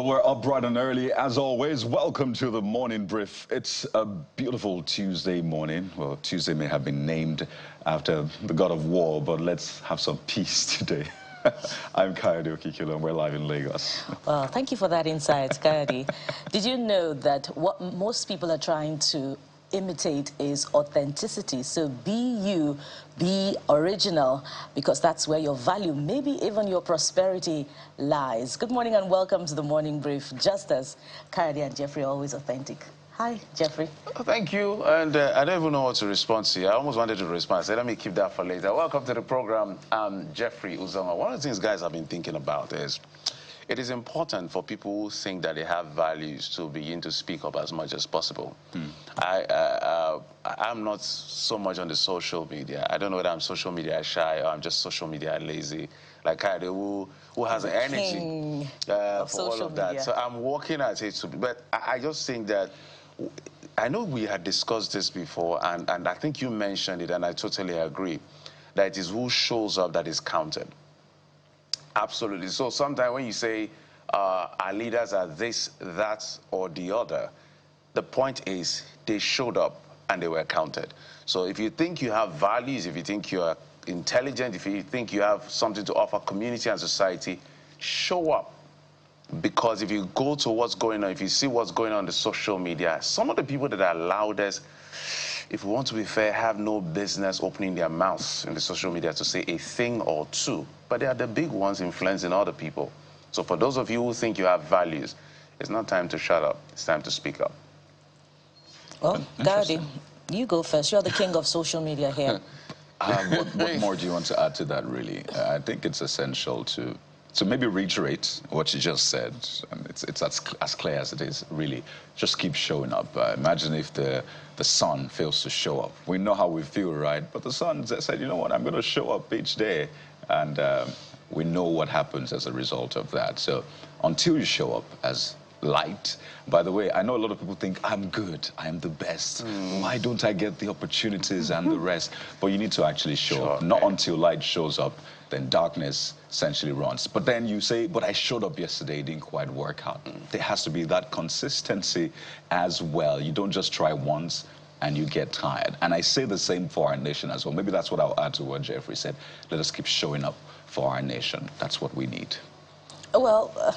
Well, we're up bright and early, as always. Welcome to the morning brief. It's a beautiful Tuesday morning. Well, Tuesday may have been named after the god of war, but let's have some peace today. I'm Kayode Okikilo, and we're live in Lagos. Well, thank you for that insight, Kayode. Did you know that what most people are trying to imitate is authenticity? So be you, be original, because that's where your value, maybe even your prosperity lies. Good morning and welcome to the morning brief. Just as Kayode and Jeffrey are always authentic. Hi, Jeffrey. Oh, thank you. And I don't even know what to respond to. I almost wanted to respond. I said, let me keep that for later. Welcome to the program. I'm Jeffrey Uzoma. One of the things, guys, I've been thinking about is it is important for people who think that they have values to begin to speak up as much as possible. I'm not so much on the social media. I don't know whether I'm social media shy or I'm just social media lazy. Like Kayode, who has the energy for all of that. Media. So I'm working at it. But I just think that I know we had discussed this before, and I think you mentioned it, and I totally agree, that it is who shows up that is counted. Absolutely. So sometimes when you say our leaders are this, that, or the other, the point is they showed up and they were counted. So if you think you have values, if you think you are intelligent, if you think you have something to offer community and society, show up. Because if you go to what's going on, if you see what's going on the social media, some of the people that are loudest, if we want to be fair, have no business opening their mouths in the social media to say a thing or two. But they are the big ones influencing other people. So for those of you who think you have values, it's not time to shut up. It's time to speak up. Well, Kayode, you go first. You're the king of social media here. What more do you want to add to that, really? I think it's essential to maybe reiterate what you just said. And it's as clear as it is, really. Just keep showing up. Imagine if the sun fails to show up. We know how we feel, right? But the sun said, you know what, I'm going to show up each day. And we know what happens as a result of that. So until you show up as light. By the way, I know a lot of people think I'm good, I'm the best. Why don't I get the opportunities and the rest? But you need to actually show up. Not until light shows up, then darkness essentially runs. But then you say, but I showed up yesterday, it didn't quite work out. There has to be that consistency as well. You don't just try once and you get tired. And I say the same for our nation as well. Maybe that's what I'll add to what Jeffrey said. Let us keep showing up for our nation. That's what we need. Well,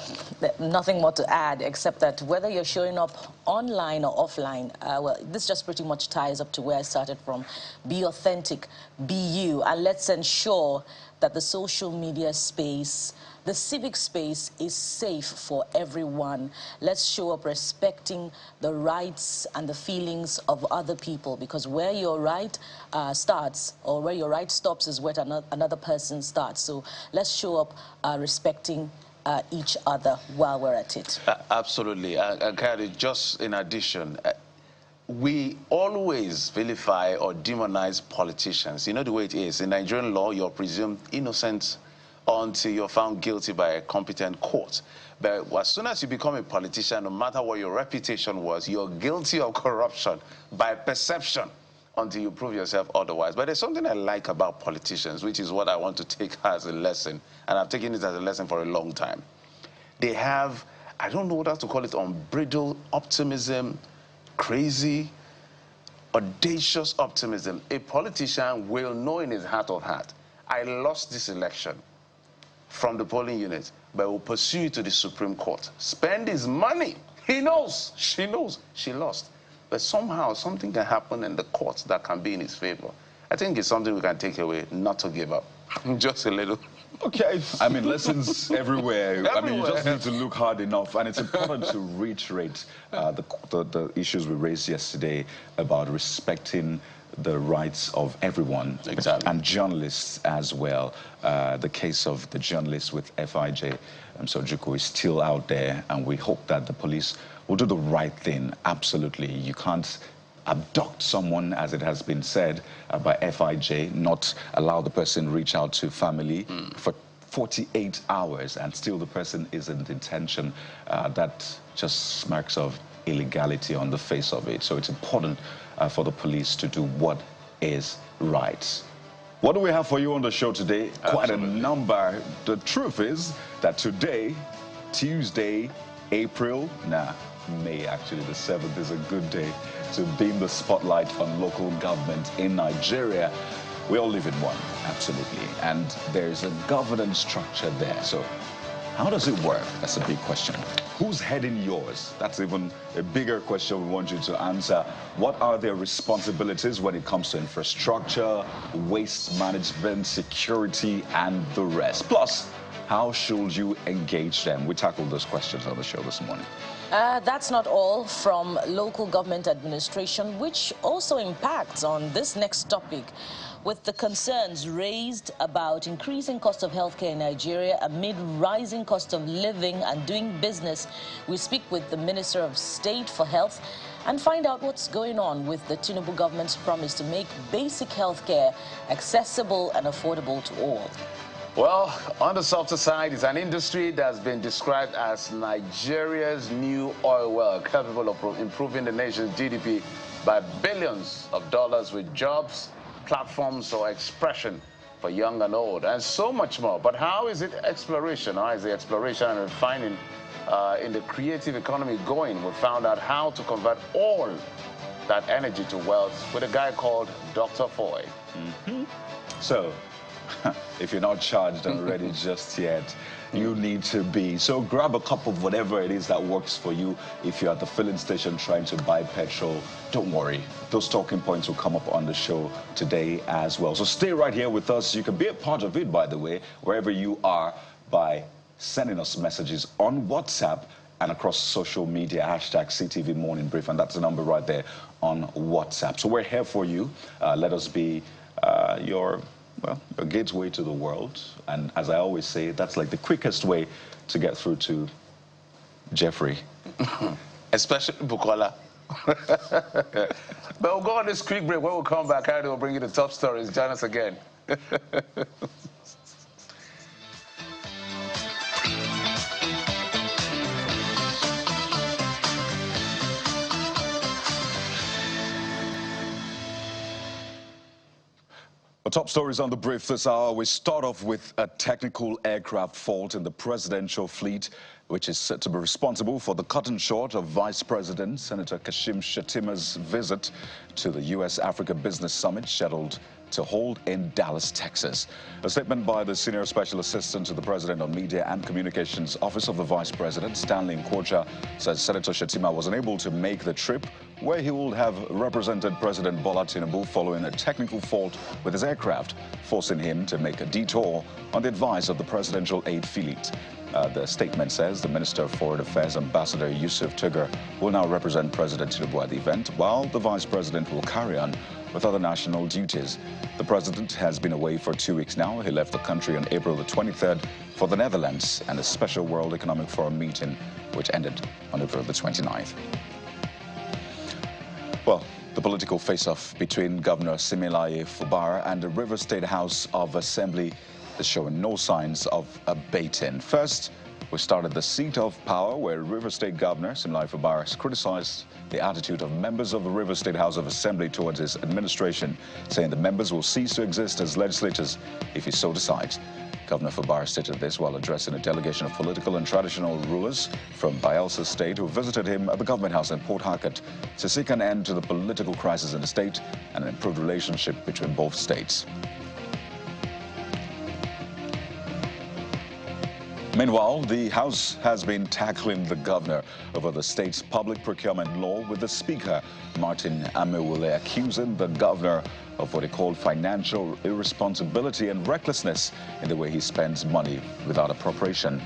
nothing more to add except that whether you're showing up online or offline, well, this just pretty much ties up to where I started from. Be authentic, be you, and let's ensure that the social media space, the civic space is safe for everyone. Let's show up respecting the rights and the feelings of other people, because where your right starts or where your right stops is where another person starts. So let's show up respecting each other while we're at it. Absolutely. Kayode, just in addition, we always vilify or demonize politicians. You know the way it is. In Nigerian law, you're presumed innocent until you're found guilty by a competent court. But as soon as you become a politician, no matter what your reputation was, you're guilty of corruption by perception until you prove yourself otherwise. But there's something I like about politicians, which is what I want to take as a lesson, and I've taken it as a lesson for a long time. They have, I don't know what else to call it, unbridled optimism, crazy, audacious optimism. A politician will know in his heart of heart, I lost this election from the polling unit, but will pursue it to the Supreme Court. Spend his money. He knows, she knows, she lost. But somehow, something can happen in the courts that can be in his favor. I think it's something we can take away, not to give up. Just a little. Okay. I mean, lessons everywhere. I mean, you just need to look hard enough. And it's important to reiterate the issues we raised yesterday about respecting the rights of everyone. Exactly. And journalists as well. The case of the journalist with FIJ, Sojuku, is still out there. And we hope that the police will do the right thing. Absolutely. You can't abduct someone, as it has been said, by FIJ, not allow the person reach out to family for 48 hours, and still the person isn't in detention. That just smacks of illegality on the face of it. So it's important for the police to do what is right. What do we have for you on the show today? Quite a number. The truth is that today, Tuesday, April? Nah, May actually. The 7th is a good day to beam the spotlight on local government in Nigeria. We all live in one, absolutely. And there's a governance structure there. So how does it work? That's a big question. Who's heading yours? That's even a bigger question we want you to answer. What are their responsibilities when it comes to infrastructure, waste management, security, and the rest? Plus, how should you engage them? We tackled those questions on the show this morning. That's not all from local government administration, which also impacts on this next topic, with the concerns raised about increasing cost of healthcare in Nigeria amid rising cost of living and doing business. We speak with the Minister of State for Health and find out what's going on with the Tinubu government's promise to make basic healthcare accessible and affordable to all. Well, on the softer side, it's an industry that's been described as Nigeria's new oil well, capable of improving the nation's GDP by billions of dollars with jobs, platforms or expression for young and old, and so much more. But how is it exploration? How is the exploration and refining in the creative economy going? We found out how to convert all that energy to wealth with a guy called Drfoy. So, if you're not charged and ready just yet, you need to be. So grab a cup of whatever it is that works for you. If you're at the filling station trying to buy petrol, don't worry. Those talking points will come up on the show today as well. So stay right here with us. You can be a part of it, by the way, wherever you are, by sending us messages on WhatsApp and across social media, hashtag CTV Morning Brief, and that's the number right there on WhatsApp. So we're here for you. Let us be your gateway to the world. And as I always say, that's like the quickest way to get through to Jeffrey. Especially Bukola. But we'll go on this quick break. When we come back, Harry will bring you the top stories. Join us again. The top stories on the brief this hour. We start off with a technical aircraft fault in the presidential fleet, which is said to be responsible for the cutting short of Vice President Senator Kashim Shettima's visit to the U.S.-Africa Business Summit scheduled to hold in Dallas, Texas. A statement by the Senior Special Assistant to the President on Media and Communications Office of the Vice President, Stanley Nkocha, says Senator Shettima was unable to make the trip, where he would have represented President Bola Tinubu following a technical fault with his aircraft, forcing him to make a detour on the advice of the Presidential Aid Fleet. The statement says the Minister of Foreign Affairs, Ambassador Yusuf Tugar, will now represent President Tinubu at the event, while the Vice President will carry on with other national duties. The President has been away for 2 weeks now. He left the country on April the 23rd for the Netherlands and a special World Economic Forum meeting, which ended on April the 29th. Well, the political face-off between Governor Similaye Fubara and the River State House of Assembly is showing no signs of abating. First, we started the seat of power, where River State Governor Similaye Fubara has criticized the attitude of members of the River State House of Assembly towards his administration, saying the members will cease to exist as legislators if he so decides. Governor Fubara stated this while addressing a delegation of political and traditional rulers from Bayelsa State who visited him at the Government House in PortHarcourt to seek an end to the political crisis in the state and an improved relationship between both states. Meanwhile, the House has been tackling the governor over the state's public procurement law, with the Speaker, Martin Amewule, accusing the governor of what he called financial irresponsibility and recklessness in the way he spends money without appropriation.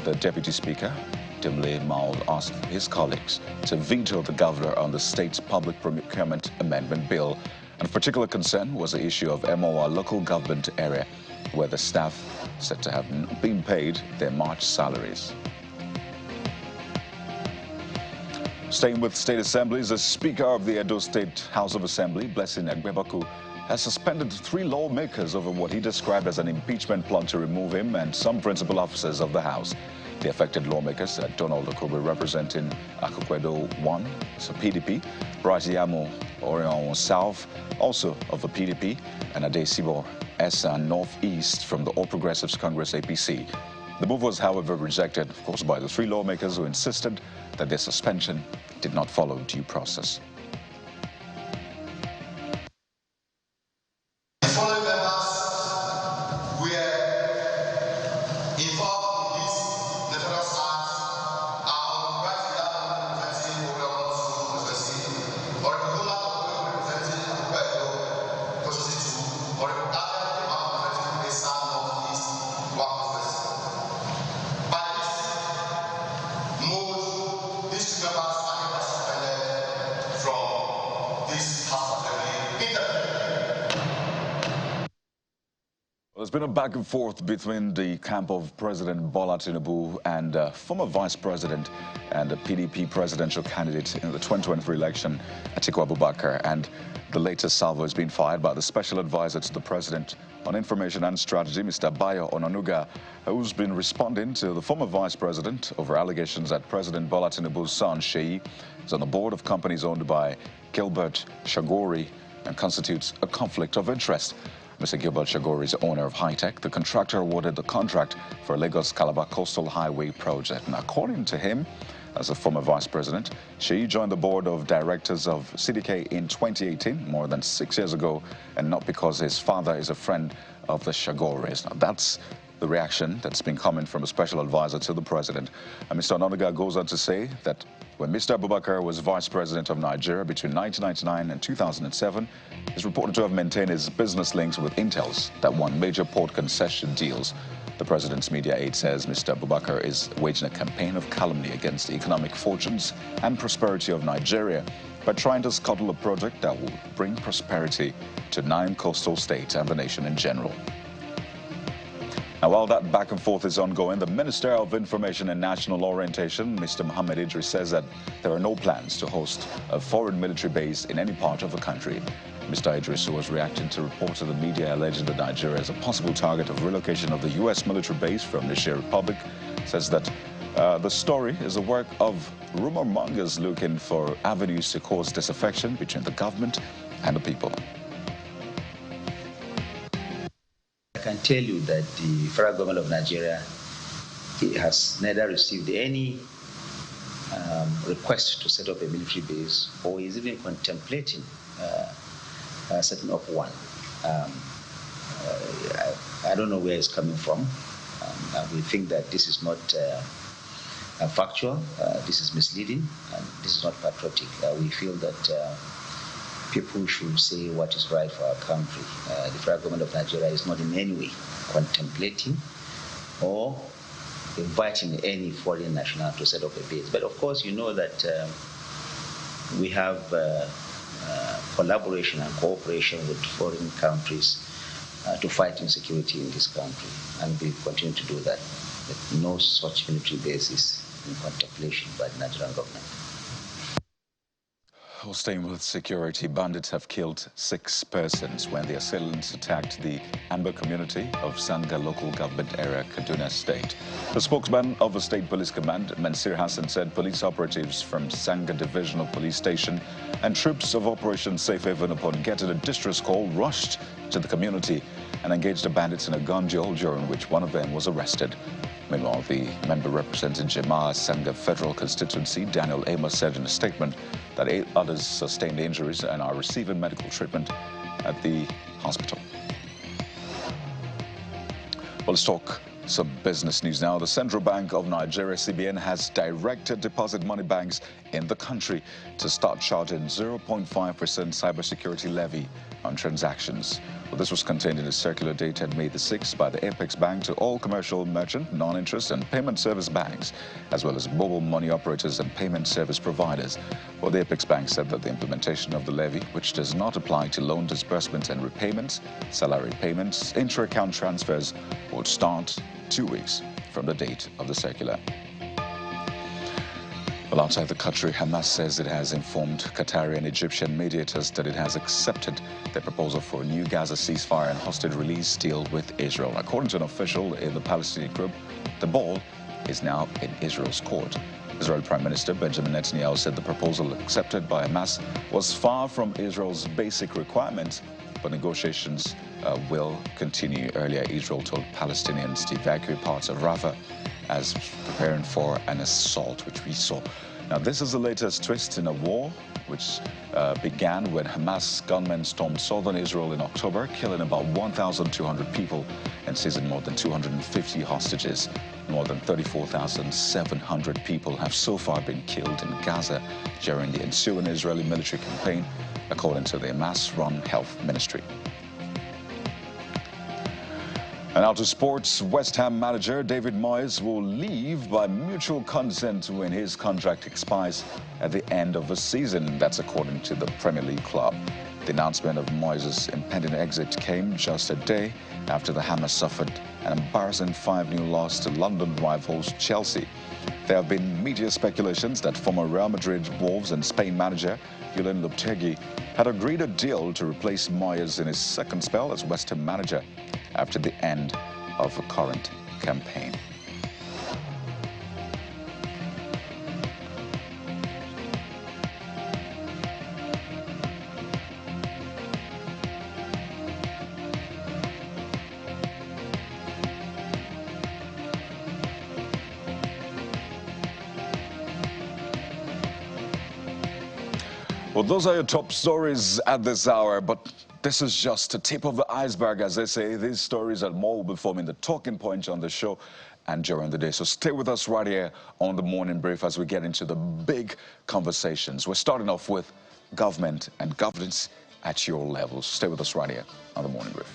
The Deputy Speaker, Dimle Maul, asked his colleagues to veto the governor on the state's public procurement amendment bill. And of particular concern was the issue of MOR local government area, where the staff said to have not been paid their March salaries. Staying with state assemblies, the Speaker of the Edo State House of Assembly, Blessing Egbebaku, has suspended 3 lawmakers over what he described as an impeachment plan to remove him and some principal officers of the House. The affected lawmakers are Donald Okobe, representing Akokwedo 1, so PDP, Braziamo Orion South, also of the PDP, and Adesibo Essa Northeast from the All Progressives Congress APC. The move was, however, rejected, of course, by the three lawmakers who insisted that their suspension did not follow due process. There's been a back and forth between the camp of President Bola Tinubu and former Vice President and the PDP presidential candidate in the 2023 election, Atiku Abubakar. And the latest salvo has been fired by the Special Advisor to the President on Information and Strategy, Mr. Bayo Onanuga, who's been responding to the former Vice President over allegations that President Bola Tinubu's son, Sheyi, is on the board of companies owned by Gilbert Shagori and constitutes a conflict of interest. Mr. Gilbert Shagori is owner of High-Tech. The contractor awarded the contract for Lagos-Calabar Coastal Highway project. And according to him, as a former vice president, she joined the board of directors of CDK in 2018, more than 6 years ago, and not because his father is a friend of the Shagoris. Now, that's the reaction that's been coming from a special advisor to the president. And Mr. Onanuga goes on to say that when Mr. Abubakar was vice president of Nigeria between 1999 and 2007, he's reported to have maintained his business links with Intels that won major port concession deals. The president's media aide says Mr. Abubakar is waging a campaign of calumny against the economic fortunes and prosperity of Nigeria by trying to scuttle a project that will bring prosperity to 9 coastal states and the nation in general. Now, while that back and forth is ongoing, the Minister of Information and National Orientation, Mr. Mohammed Idris, says that there are no plans to host a foreign military base in any part of the country. Mr. Idris, who was reacting to reports of the media alleging that Nigeria is a possible target of relocation of the U.S. military base from the Niger Republic, says that the story is the work of rumor mongers looking for avenues to cause disaffection between the government and the people. I can tell you that the federal government of Nigeria has neither received any request to set up a military base or is even contemplating setting up one. I don't know where it's coming from. We think that this is not factual, this is misleading, and this is not patriotic. We feel that people should say what is right for our country. The federal government of Nigeria is not in any way contemplating or inviting any foreign national to set up a base. But of course, you know that we have collaboration and cooperation with foreign countries to fight insecurity in this country, and we continue to do that. But no such military base is in contemplation by the Nigerian government. Well, staying with security, bandits have killed 6 persons when the assailants attacked the Amber community of Sanga local government area, Kaduna State. The spokesman of the State Police Command, Mansir Hassan, said police operatives from Sanga Divisional Police Station and troops of Operation Safe Haven, upon getting a distress call, rushed to the community and engaged the bandits in a gun duel, during which one of them was arrested. Meanwhile, the member representing Jemaah Sanga Federal Constituency, Daniel Amos, said in a statement that 8 others sustained injuries and are receiving medical treatment at the hospital. Well, let's talk some business news now. The Central Bank of Nigeria, CBN, has directed deposit money banks in the country to start charging 0.5% cybersecurity levy on transactions. Well, this was contained in a circular dated May the 6th by the Apex Bank to all commercial, merchant, non-interest and payment service banks, as well as mobile money operators and payment service providers. Well, the Apex Bank said that the implementation of the levy, which does not apply to loan disbursements and repayments, salary payments, intra-account transfers, will start 2 weeks from the date of the circular. Well, outside the country, Hamas says it has informed Qatari and Egyptian mediators that it has accepted their proposal for a new Gaza ceasefire and hostage release deal with Israel. According to an official in the Palestinian group, the ball is now in Israel's court. Israel Prime Minister Benjamin Netanyahu said the proposal accepted by Hamas was far from Israel's basic requirements but negotiations will continue. Earlier, Israel told Palestinians to evacuate parts of Rafah as preparing for an assault, which we saw. Now, this is the latest twist in a war which began when Hamas gunmen stormed southern Israel in October, killing about 1,200 people and seizing more than 250 hostages. More than 34,700 people have so far been killed in Gaza during the ensuing Israeli military campaign, according to the Hamas-run health ministry. And now to sports. West Ham manager David Moyes will leave by mutual consent when his contract expires at the end of the season. That's according to the Premier League club. The announcement of Moyes' impending exit came just a day after the Hammers suffered an embarrassing 5-0 loss to London rivals Chelsea. There have been media speculations that former Real Madrid, Wolves and Spain manager Julen Lopetegui had agreed a deal to replace Moyes in his second spell as West Ham manager after the end of the current campaign. Well, those are your top stories at this hour, but this is just the tip of the iceberg, as they say. These stories and more will be forming the talking points on the show and during the day. So stay with us right here on the Morning Brief as we get into the big conversations. We're starting off with government and governance at your levels. Stay with us right here on the Morning Brief.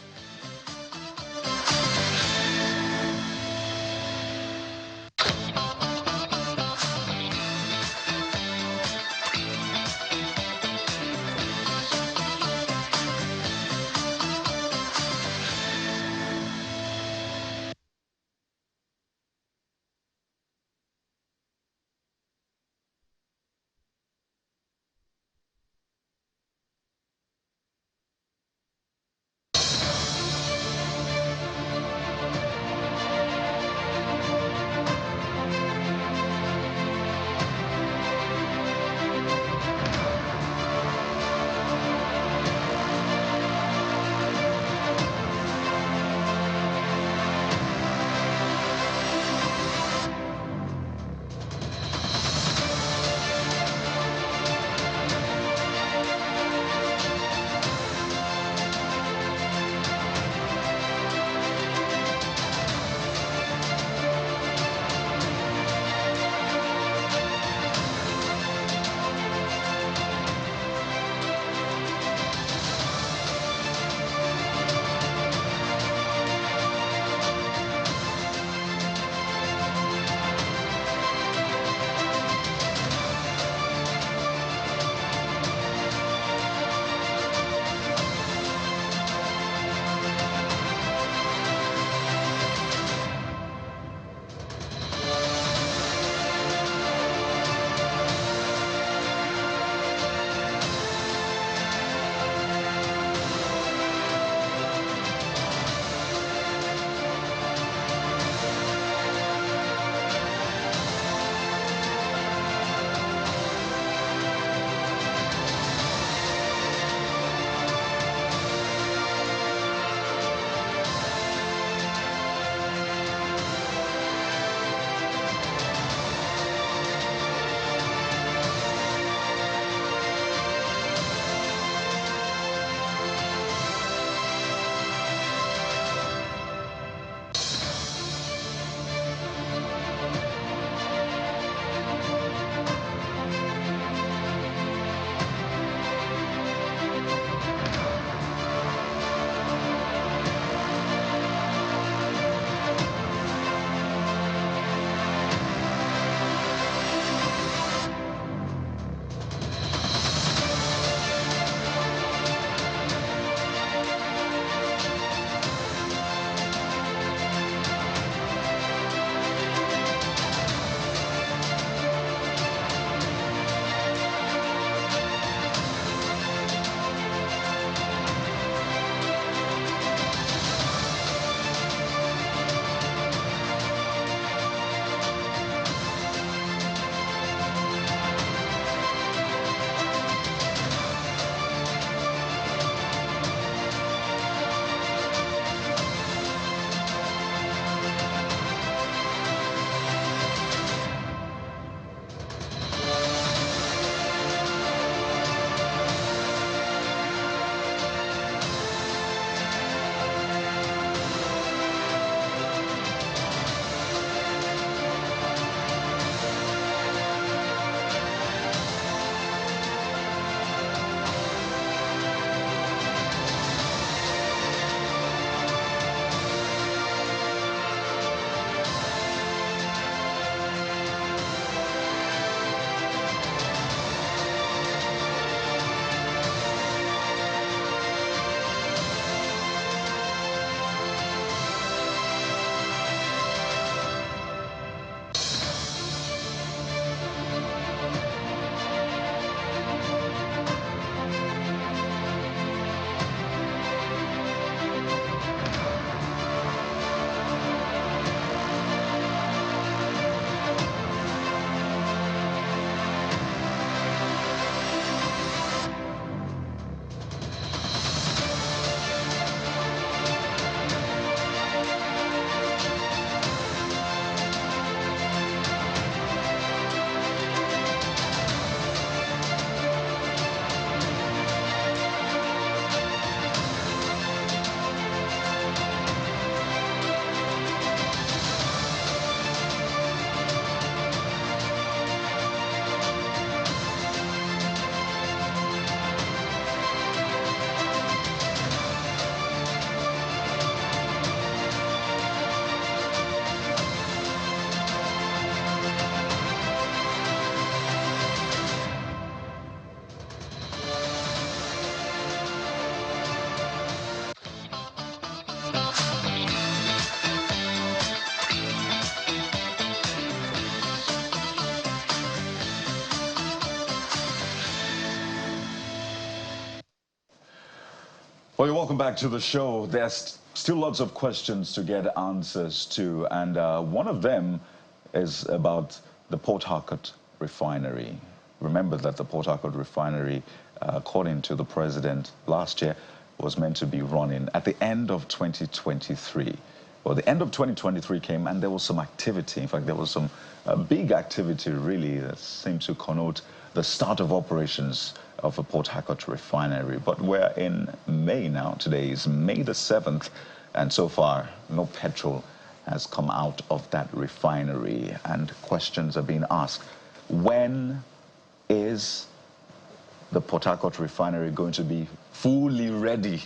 Well, you're welcome back to the show. There's still lots of questions to get answers to, and one of them is about the PortHarcourt Refinery. Remember that the PortHarcourt Refinery, according to the president last year, was meant to be running at the end of 2023. Well, the end of 2023 came and there was some activity. In fact, there was some big activity really that seemed to connote the start of operations of a PortHarcourt refinery. But we're in May now. Today is May the 7th, and so far no petrol has come out of that refinery, and questions are being asked. When is the PortHarcourt refinery going to be fully ready?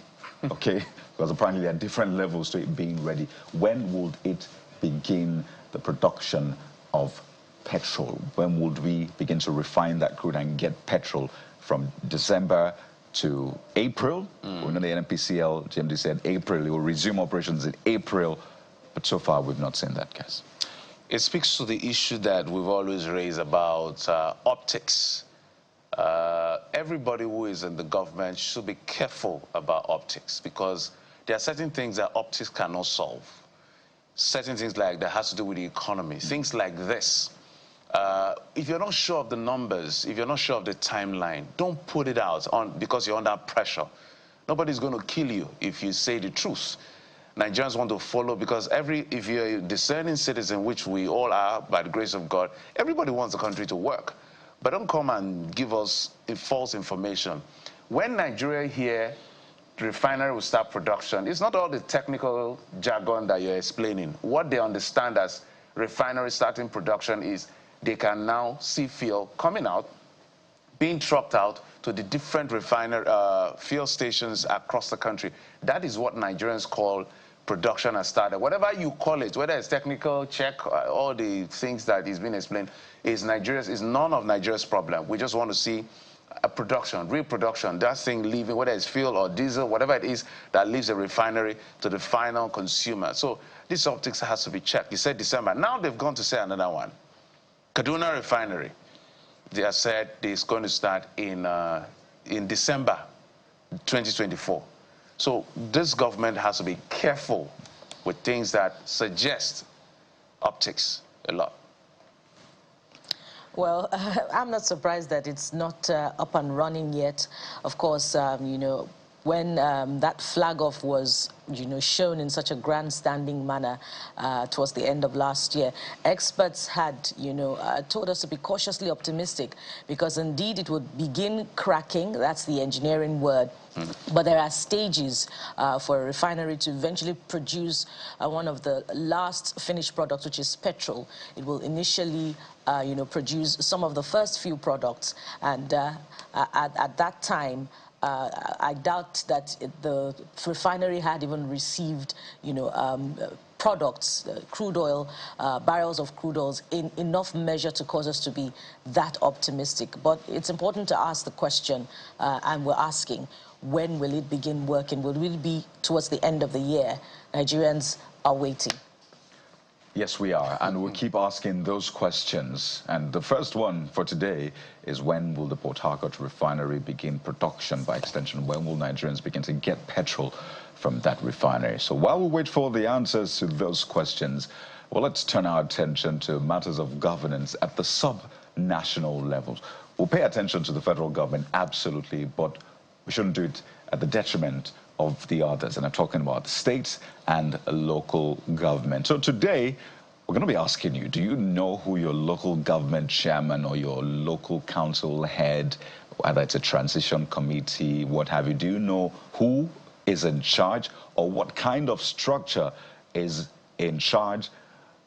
Okay, because apparently there are different levels to it being ready. When would it begin the production of petrol? When would we begin to refine that crude and get petrol? From December to April. We know the NNPCL, GMD said April, it will resume operations in April, but so far we've not seen that, guys. It speaks to the issue that we've always raised about optics. Everybody who is in the government should be careful about optics, because there are certain things that optics cannot solve. Certain things like that has to do with the economy, things like this. If you're not sure of the numbers, if you're not sure of the timeline, don't put it out because you're under pressure. Nobody's going to kill you if you say the truth. Nigerians want to follow, because if you're a discerning citizen, which we all are by the grace of God, everybody wants the country to work. But don't come and give us false information. When Nigeria here, the refinery will start production, it's not all the technical jargon that you're explaining. What they understand as refinery starting production is they can now see fuel coming out, being trucked out to the different refinery fuel stations across the country. That is what Nigerians call production has started. Whatever you call it, whether it's technical, check, all the things that is being explained, is none of Nigeria's problem. We just want to see a production, reproduction, that thing leaving, whether it's fuel or diesel, whatever it is that leaves the refinery to the final consumer. So this optics has to be checked. You said December. Now they've gone to say another one. Kaduna Refinery, they have said it's going to start in December 2024. So this government has to be careful with things that suggest optics a lot. Well, I'm not surprised that it's not up and running yet. Of course, you know, when that flag off was, you know, shown in such a grandstanding manner towards the end of last year, experts had, you know, told us to be cautiously optimistic, because indeed it would begin cracking. That's the engineering word. But there are stages for a refinery to eventually produce one of the last finished products, which is petrol. It will initially, you know, produce some of the first few products, and at that time, I doubt that the refinery had even received, you know, products, crude oil, barrels of crude oils in enough measure to cause us to be that optimistic. But it's important to ask the question, and we're asking, when will it begin working? Will it be towards the end of the year? Nigerians are waiting. Yes, we are, and we'll keep asking those questions. And the first one for today is, when will the PortHarcourt refinery begin production? By extension, when will Nigerians begin to get petrol from that refinery? So while we wait for the answers to those questions, well, let's turn our attention to matters of governance at the sub-national levels. We'll pay attention to the federal government, absolutely, but we shouldn't do it at the detriment of the others, and I'm talking about state and local government. So today, we're going to be asking you, do you know who your local government chairman or your local council head, whether it's a transition committee, what have you, do you know who is in charge, or what kind of structure is in charge?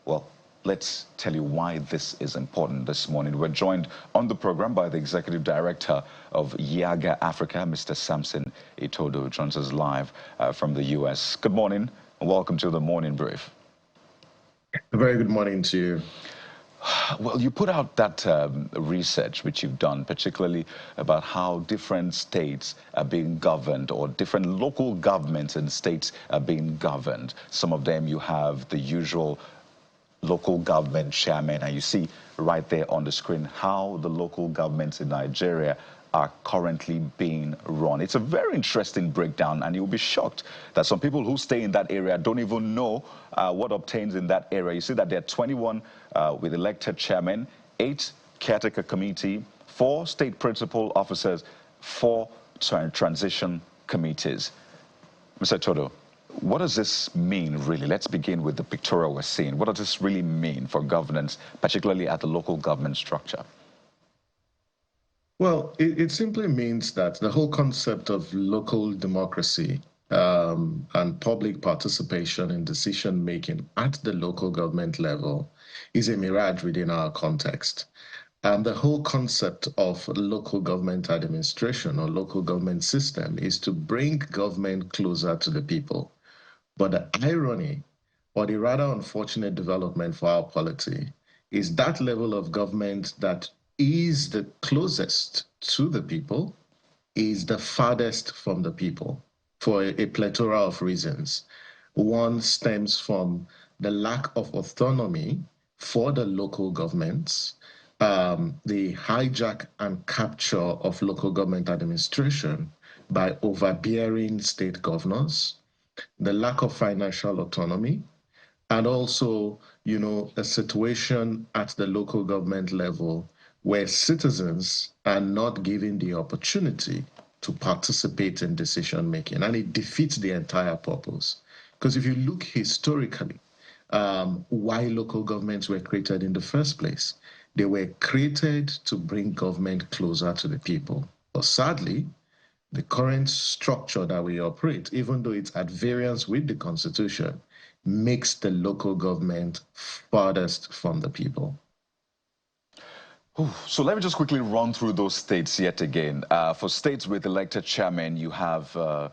Well, let's tell you why this is important this morning. We're joined on the program by the Executive Director of Yaga Africa, Mr. Samson Itodo, who joins us live from the U.S. Good morning, and welcome to the Morning Brief. A very good morning to you. Well, you put out that research which you've done, particularly about how different states are being governed, or different local governments and states are being governed. Some of them you have the usual local government chairman, and you see right there on the screen how the local governments in Nigeria are currently being run. It's a very interesting breakdown, and you'll be shocked that some people who stay in that area don't even know what obtains in that area. You see that there are 21 with elected chairmen, 8 caretaker committee, 4 state principal officers, 4 transition committees. Mr. Todo, what does this mean, really? Let's begin with the pictorial we're seeing. What does this really mean for governance, particularly at the local government structure? Well, it simply means that the whole concept of local democracy and public participation in decision-making at the local government level is a mirage within our context. And the whole concept of local government administration or local government system is to bring government closer to the people. But the irony, or the rather unfortunate development for our polity, is that level of government that is the closest to the people is the farthest from the people for a plethora of reasons. One stems from the lack of autonomy for the local governments, the hijack and capture of local government administration by overbearing state governors, the lack of financial autonomy, and also, a situation at the local government level where citizens are not given the opportunity to participate in decision making, and it defeats the entire purpose. Because if you look historically, why local governments were created in the first place, they were created to bring government closer to the people. But sadly, the current structure that we operate, even though it's at variance with the Constitution, makes the local government farthest from the people. So let me just quickly run through those states yet again. For states with elected chairmen, you have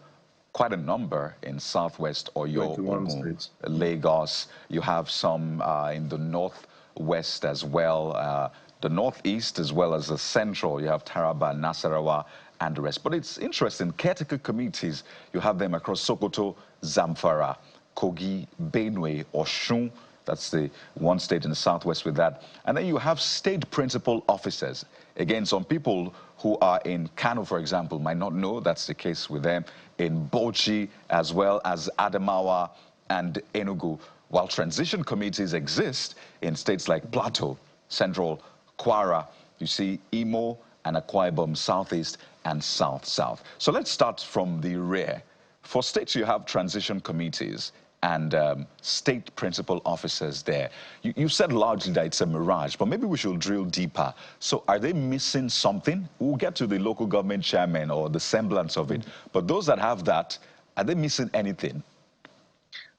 quite a number in Southwest Oyo, Ogun, Lagos. You have some in the Northwest as well, the Northeast as well as the Central. You have Taraba, Nasarawa, and the rest. But it's interesting, caretaker committees, you have them across Sokoto, Zamfara, Kogi, Benue, Oshun. That's the one state in the Southwest with that. And then you have state principal officers. Again, some people who are in Kano, for example, might not know that's the case with them. In Bauchi, as well as Adamawa and Enugu. While transition committees exist in states like Plateau, Central, Kwara, you see Imo and Akwa Ibom, Southeast and South-South. So let's start from the rear. For states, you have transition committees and state principal officers there. You said largely that it's a mirage, but maybe we should drill deeper. So are they missing something? We'll get to the local government chairman or the semblance of it. But those that have that, are they missing anything?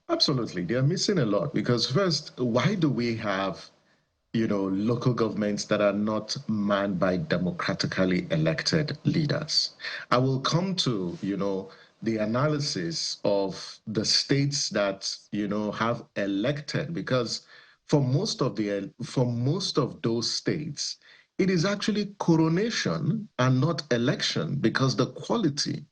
Absolutely. They're missing a lot because first, why do we have local governments that are not manned by democratically elected leaders? I will come to, the analysis of the states that, have elected, because for most of those states, it is actually coronation and not election, because the quality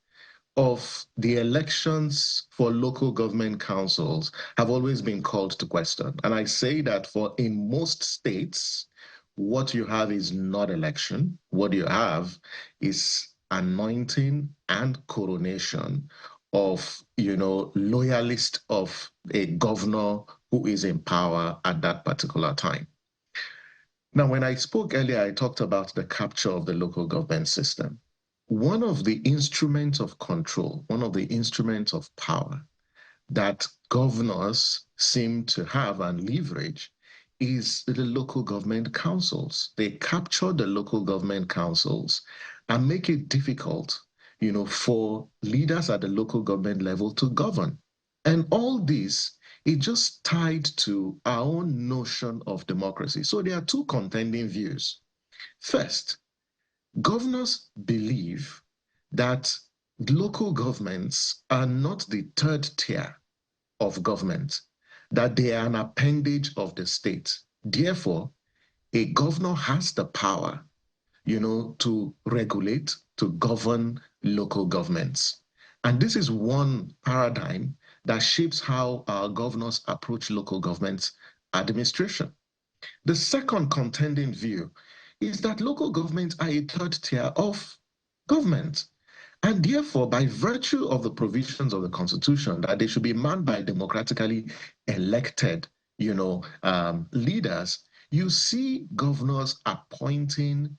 of the elections for local government councils have always been called to question. And I say that in most states, what you have is not election. What you have is anointing and coronation of, loyalist of a governor who is in power at that particular time. Now, when I spoke earlier, I talked about the capture of the local government system. One of the instruments of control, one of the instruments of power that governors seem to have and leverage is the local government councils. They capture the local government councils and make it difficult, for leaders at the local government level to govern. And all this is just tied to our own notion of democracy. So there are two contending views. First, governors believe that local governments are not the third tier of government, that they are an appendage of the state. Therefore, a governor has the power, to regulate, to govern local governments. And this is one paradigm that shapes how our governors approach local government administration. The second contending view is that local governments are a third tier of government. And therefore, by virtue of the provisions of the Constitution, that they should be manned by democratically elected, leaders, you see governors appointing,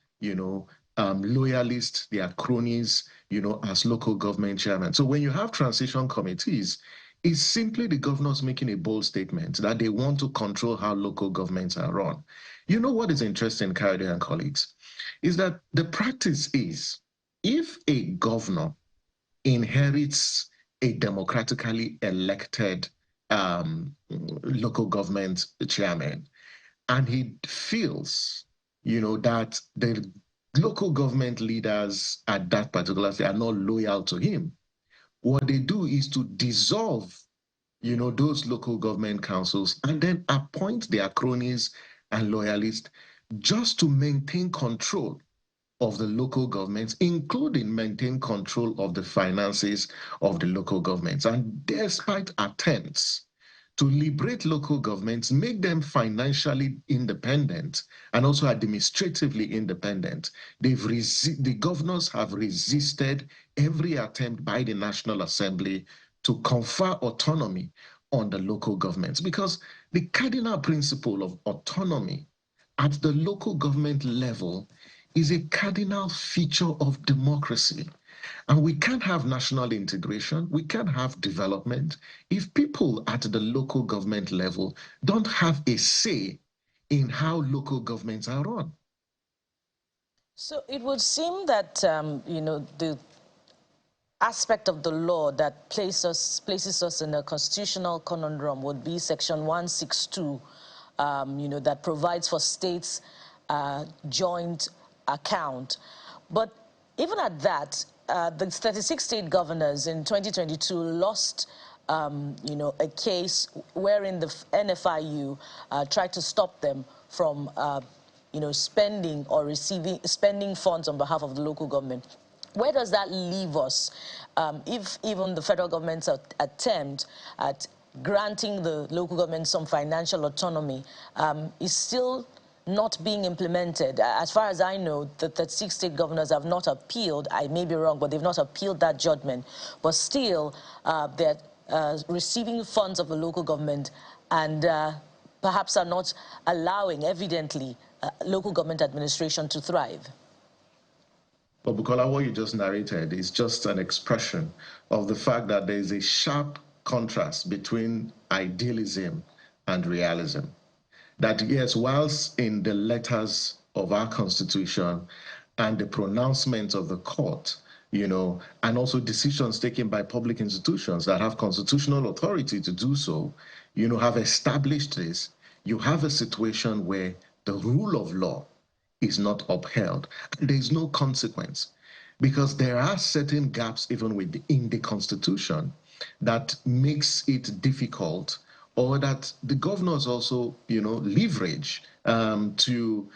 loyalists, their cronies, as local government chairmen. So when you have transition committees, it's simply the governors making a bold statement that they want to control how local governments are run. You know what is interesting, Kayode and colleagues, is that the practice is, if a governor inherits a democratically elected local government chairman, and he feels, that the local government leaders at that particular state are not loyal to him, what they do is to dissolve, those local government councils and then appoint their cronies and loyalists just to maintain control of the local governments, including maintain control of the finances of the local governments. And despite attempts to liberate local governments, make them financially independent and also administratively independent, the governors have resisted every attempt by the National Assembly to confer autonomy on the local governments, because the cardinal principle of autonomy at the local government level is a cardinal feature of democracy. And we can't have national integration, we can't have development if people at the local government level don't have a say in how local governments are run. So it would seem that, the aspect of the law that places us in a constitutional conundrum would be Section 162, that provides for states' joint account. But even at that, the 36 state governors in 2022 lost, a case wherein the NFIU tried to stop them from, spending or spending funds on behalf of the local government. Where does that leave us if even the federal government's attempt at granting the local government some financial autonomy is still not being implemented? As far as I know, the 36 state governors have not appealed. I may be wrong, but they've not appealed that judgment. But still, they're receiving funds of the local government and perhaps are not allowing, evidently, local government administration to thrive. But Bukola, what you just narrated is just an expression of the fact that there is a sharp contrast between idealism and realism. That yes, whilst in the letters of our Constitution and the pronouncements of the court, and also decisions taken by public institutions that have constitutional authority to do so, have established this, you have a situation where the rule of law is not upheld. There is no consequence, because there are certain gaps even in the Constitution that makes it difficult, or that the governors also, leverage to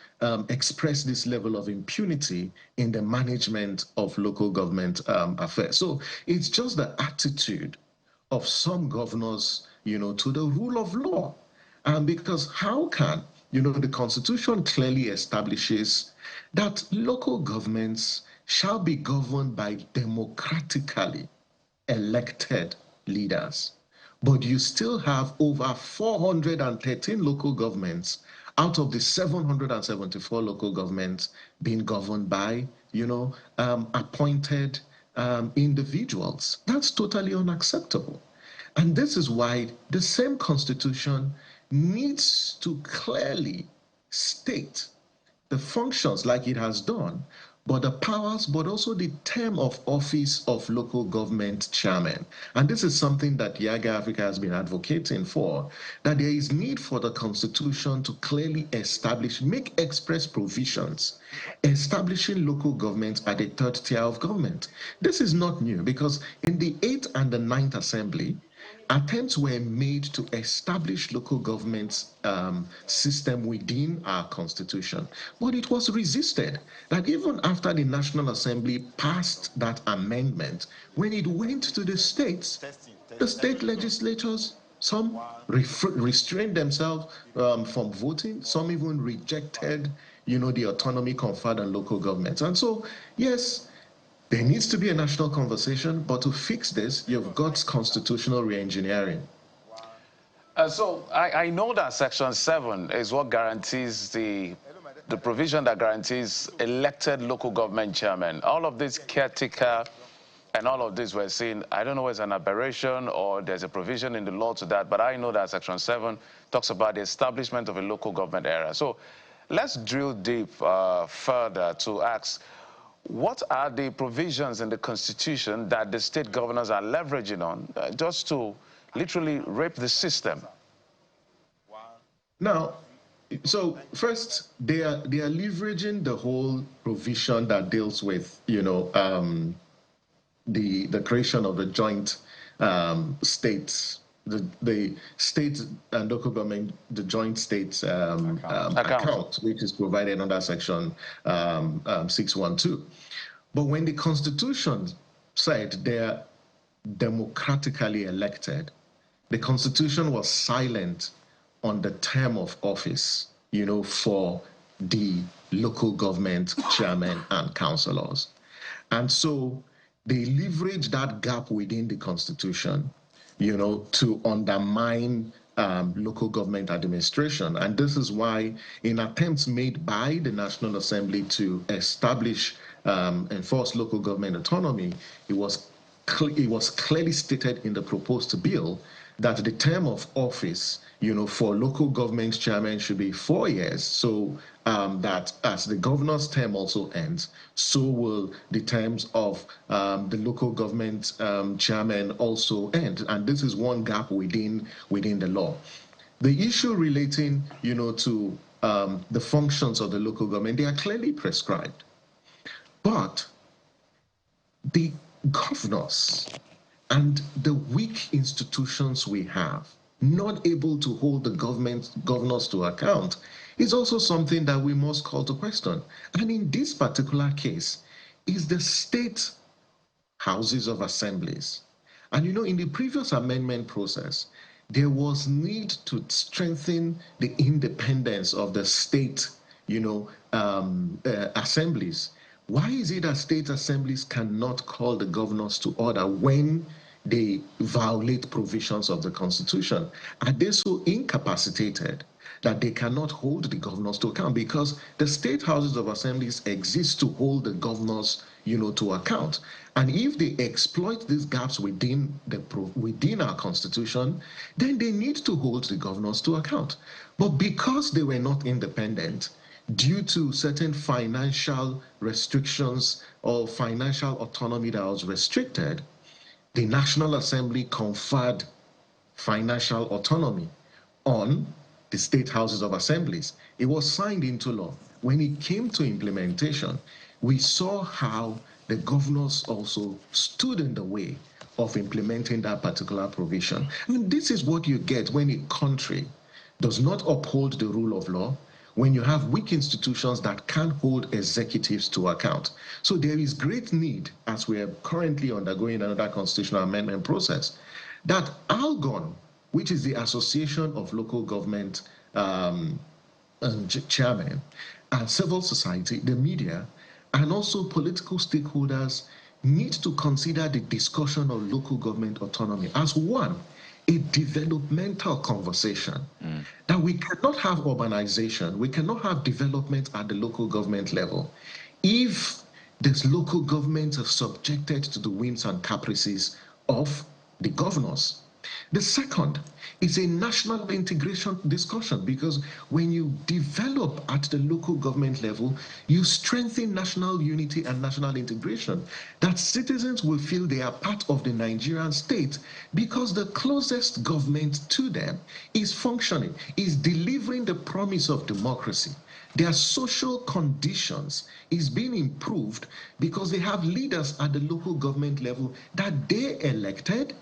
express this level of impunity in the management of local government affairs. So it's just the attitude of some governors, to the rule of law. Because how can, the Constitution clearly establishes that local governments shall be governed by democratically elected leaders. But you still have over 413 local governments out of the 774 local governments being governed by, appointed individuals. That's totally unacceptable. And this is why the same Constitution needs to clearly state the functions, like it has done, but the powers, but also the term of office of local government chairman. And this is something that Yaga Africa has been advocating for, that there is need for the Constitution to clearly establish, make express provisions, establishing local governments at the third tier of government. This is not new, because in the 8th and the 9th Assembly, attempts were made to establish local government system within our Constitution, but it was resisted. That even after the National Assembly passed that amendment, when it went to the states, the state legislatures, some restrained themselves from voting, some even rejected, the autonomy conferred on local governments. And so, yes, There needs to be a national conversation, but to fix this, you've got constitutional reengineering. So I know that Section 7 is what guarantees the provision that guarantees elected local government chairmen. All of this caretaker and all of this we're seeing, I don't know whether it's an aberration or there's a provision in the law to that, but I know that Section 7 talks about the establishment of a local government area. So let's drill deep further to ask, what are the provisions in the Constitution that the state governors are leveraging on just to literally rape the system? Now, so first, they are leveraging the whole provision that deals with, you know, the creation of the joint states, the state and local government, the joint states account, which is provided under Section 612. But when the Constitution said they're democratically elected, the Constitution was silent on the term of office, you know, for the local government chairmen and councillors. And so they leverage that gap within the Constitution, you know, to undermine local government administration. And this is why, in attempts made by the National Assembly to establish, enforce local government autonomy, it was clearly stated in the proposed bill that the term of office, you know, for local government chairman should be 4 years, so that as the governor's term also ends, so will the terms of the local government chairman also end. And this is one gap within the law. The issue relating, you know, to the functions of the local government, they are clearly prescribed. But the governors and the weak institutions we have, not able to hold the governors to account, is also something that we must call to question. And in this particular case, is the state houses of assemblies. And you know, in the previous amendment process, there was need to strengthen the independence of the state, you know, assemblies. Why is it that state assemblies cannot call the governors to order when they violate provisions of the Constitution? Are they so incapacitated that they cannot hold the governors to account? Because the state houses of assemblies exist to hold the governors, you know, to account. And if they exploit these gaps within our Constitution, then they need to hold the governors to account. But because they were not independent, due to certain financial restrictions or financial autonomy that was restricted, the National Assembly conferred financial autonomy on the state houses of assemblies. It was signed into law. When it came to implementation, we saw how the governors also stood in the way of implementing that particular provision. And this is what you get when a country does not uphold the rule of law, when you have weak institutions that can't hold executives to account. So there is great need, as we are currently undergoing another constitutional amendment process, that ALGON, which is the Association of Local Government Chairmen, and civil society, the media, and also political stakeholders need to consider the discussion of local government autonomy as one, a developmental conversation. That we cannot have urbanization, we cannot have development at the local government level if this local government are subjected to the whims and caprices of the governors. The second is a national integration discussion, because when you develop at the local government level, you strengthen national unity and national integration, that citizens will feel they are part of the Nigerian state because the closest government to them is functioning, is delivering the promise of democracy. Their social conditions is being improved because they have leaders at the local government level that they elected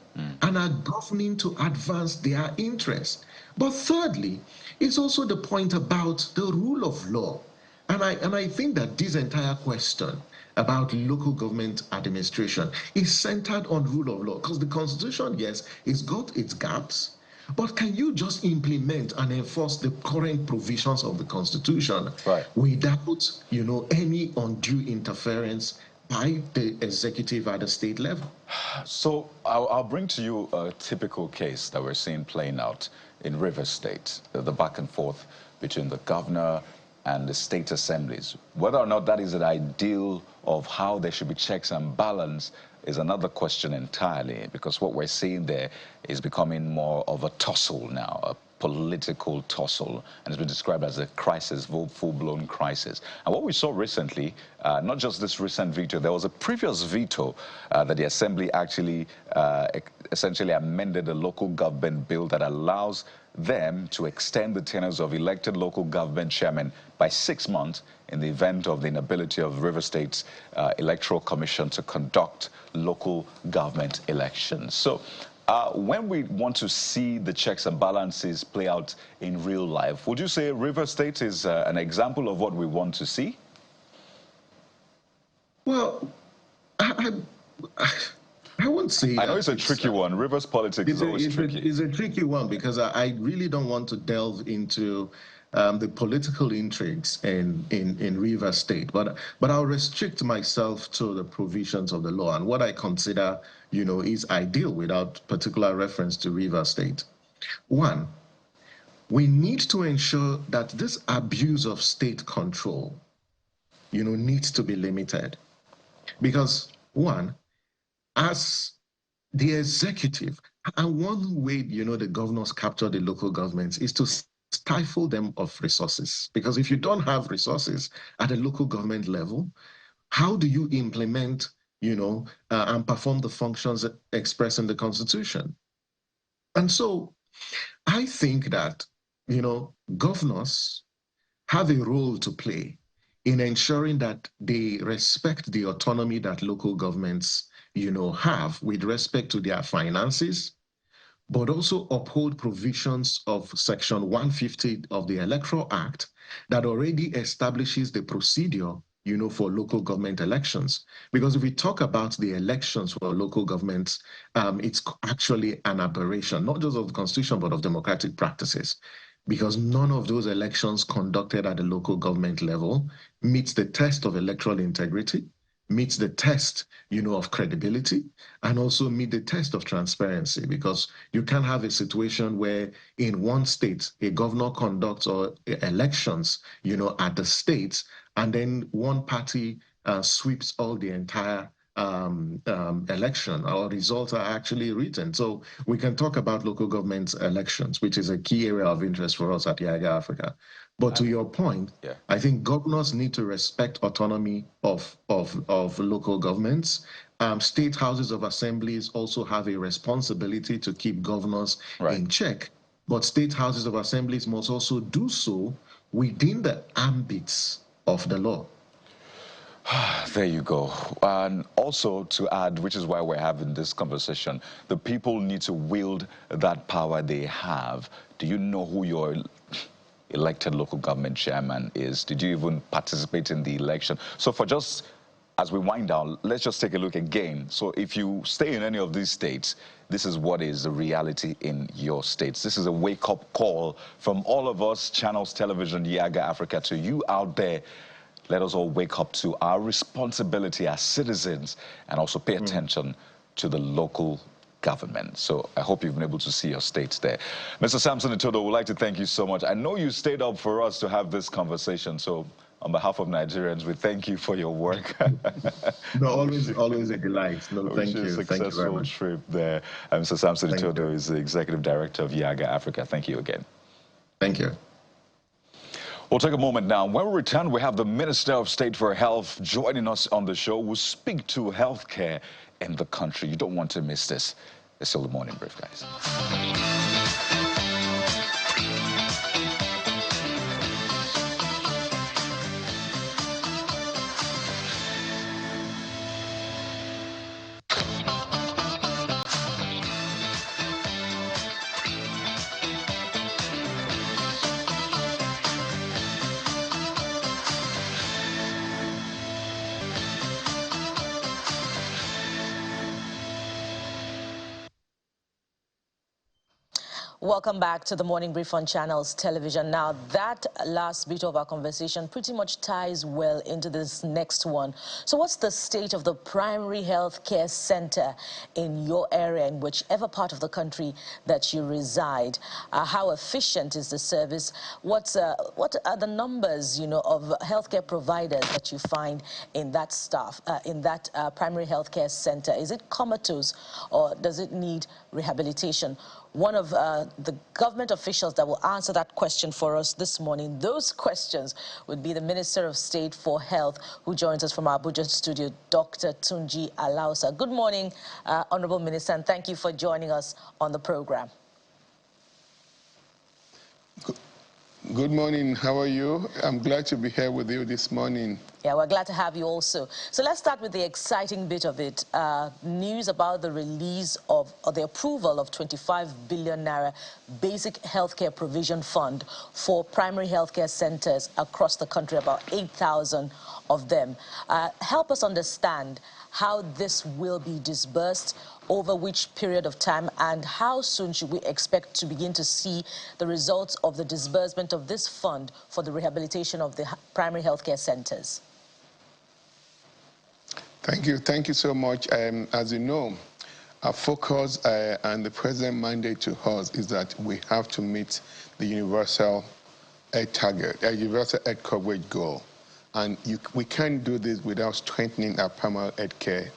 and are governing to advance their interests. But thirdly, it's also the point about the rule of law. And I think that this entire question about local government administration is centered on rule of law, because the Constitution, yes, it's got its gaps, but can you just implement and enforce the current provisions of the Constitution without, any undue interference by the executive at the state level. So I'll bring to you a typical case that we're seeing playing out in Rivers State, the back and forth between the governor and the state assemblies. Whether or not that is an ideal of how there should be checks and balance is another question entirely, because what we're seeing there is becoming more of a tussle now, a political tussle, and it's been described as a crisis, full-blown crisis. And what we saw recently, not just this recent veto, there was a previous veto that the Assembly actually essentially amended the local government bill that allows them to extend the tenures of elected local government chairmen by 6 months in the event of the inability of River State's Electoral Commission to conduct local government elections. So when we want to see the checks and balances play out in real life, would you say River State is an example of what we want to see? Well, I won't say I know it's a tricky one. Rivers politics is always tricky. It's a tricky one because I really don't want to delve into the political intrigues in Rivers State, but I'll restrict myself to the provisions of the law and what I consider, is ideal without particular reference to Rivers State. One, we need to ensure that this abuse of state control, needs to be limited, because one, as the executive, and one way, the governors capture the local governments is to stifle them of resources. Because if you don't have resources at a local government level, how do you implement, and perform the functions expressed in the Constitution? And so I think that, governors have a role to play in ensuring that they respect the autonomy that local governments, have with respect to their finances, but also uphold provisions of Section 150 of the Electoral Act that already establishes the procedure, for local government elections. Because if we talk about the elections for local governments, it's actually an aberration, not just of the Constitution, but of democratic practices, because none of those elections conducted at the local government level meets the test of electoral integrity, meets the test, of credibility, and also meet the test of transparency, because you can't have a situation where in one state, a governor conducts elections, at the states, and then one party sweeps all the entire election. Our results are actually written. So we can talk about local government elections, which is a key area of interest for us at Yaga Africa. But to your point, I think governors need to respect autonomy of local governments. State houses of assemblies also have a responsibility to keep governors in check. But state houses of assemblies must also do so within the ambits of the law. There you go. And also to add, which is why we're having this conversation, the people need to wield that power they have. Do you know who your elected local government chairman is? Did you even participate in the election? So for just, as we wind down, let's just take a look again. So if you stay in any of these states, this is what is the reality in your states. This is a wake-up call from all of us, Channels Television, Yaga Africa, to you out there. Let us all wake up to our responsibility as citizens and also pay attention to the local government. So I hope you've been able to see your states there. Mr. Samson Itodo, we'd like to thank you so much. I know you stayed up for us to have this conversation. So on behalf of Nigerians, we thank you for your work. No, always a delight. No, thank you. Successful Thank you very much. Trip there. Mr. Samson Itodo is the Executive Director of Yaga Africa. Thank you again. Thank you. We'll take a moment now. When we return, we have the Minister of State for Health joining us on the show. We'll speak to healthcare in the country. You don't want to miss this. It's still the morning brief, guys. Welcome back to the Morning Brief on Channels Television. Now, that last bit of our conversation pretty much ties well into this next one. So what's the state of the primary health care center in your area, in whichever part of the country that you reside? How efficient is the service? What are the numbers, of healthcare providers that you find in that primary health care center? Is it comatose, or does it need rehabilitation? One of the government officials that will answer that question for us this morning, those questions, would be the Minister of State for Health, who joins us from our Abuja studio, Dr. Tunji Alausa. Good morning, Honorable Minister, and thank you for joining us on the program. Good morning. How are you? I'm glad to be here with you this morning. Yeah, we're glad to have you also. So let's start with the exciting bit of it. News about the release of, or the approval of 25 billion naira basic healthcare provision fund for primary healthcare centers across the country, about 8,000 of them. Help us understand how this will be disbursed, over which period of time, and how soon should we expect to begin to see the results of the disbursement of this fund for the rehabilitation of the primary healthcare centers? Thank you. Thank you so much. As you know, our focus and the present mandate to us is that we have to meet the universal target, universal health coverage goal. And we can't do this without strengthening our primary health care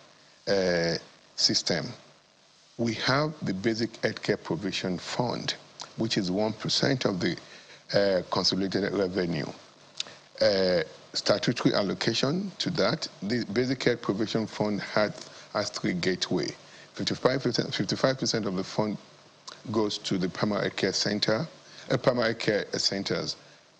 system. We have the Basic Healthcare Provision Fund, which is 1% of the consolidated revenue. Statutory allocation to that, the Basic Health Provision Fund has three gateways. 55% of the fund goes to the primary care center, primary care centers,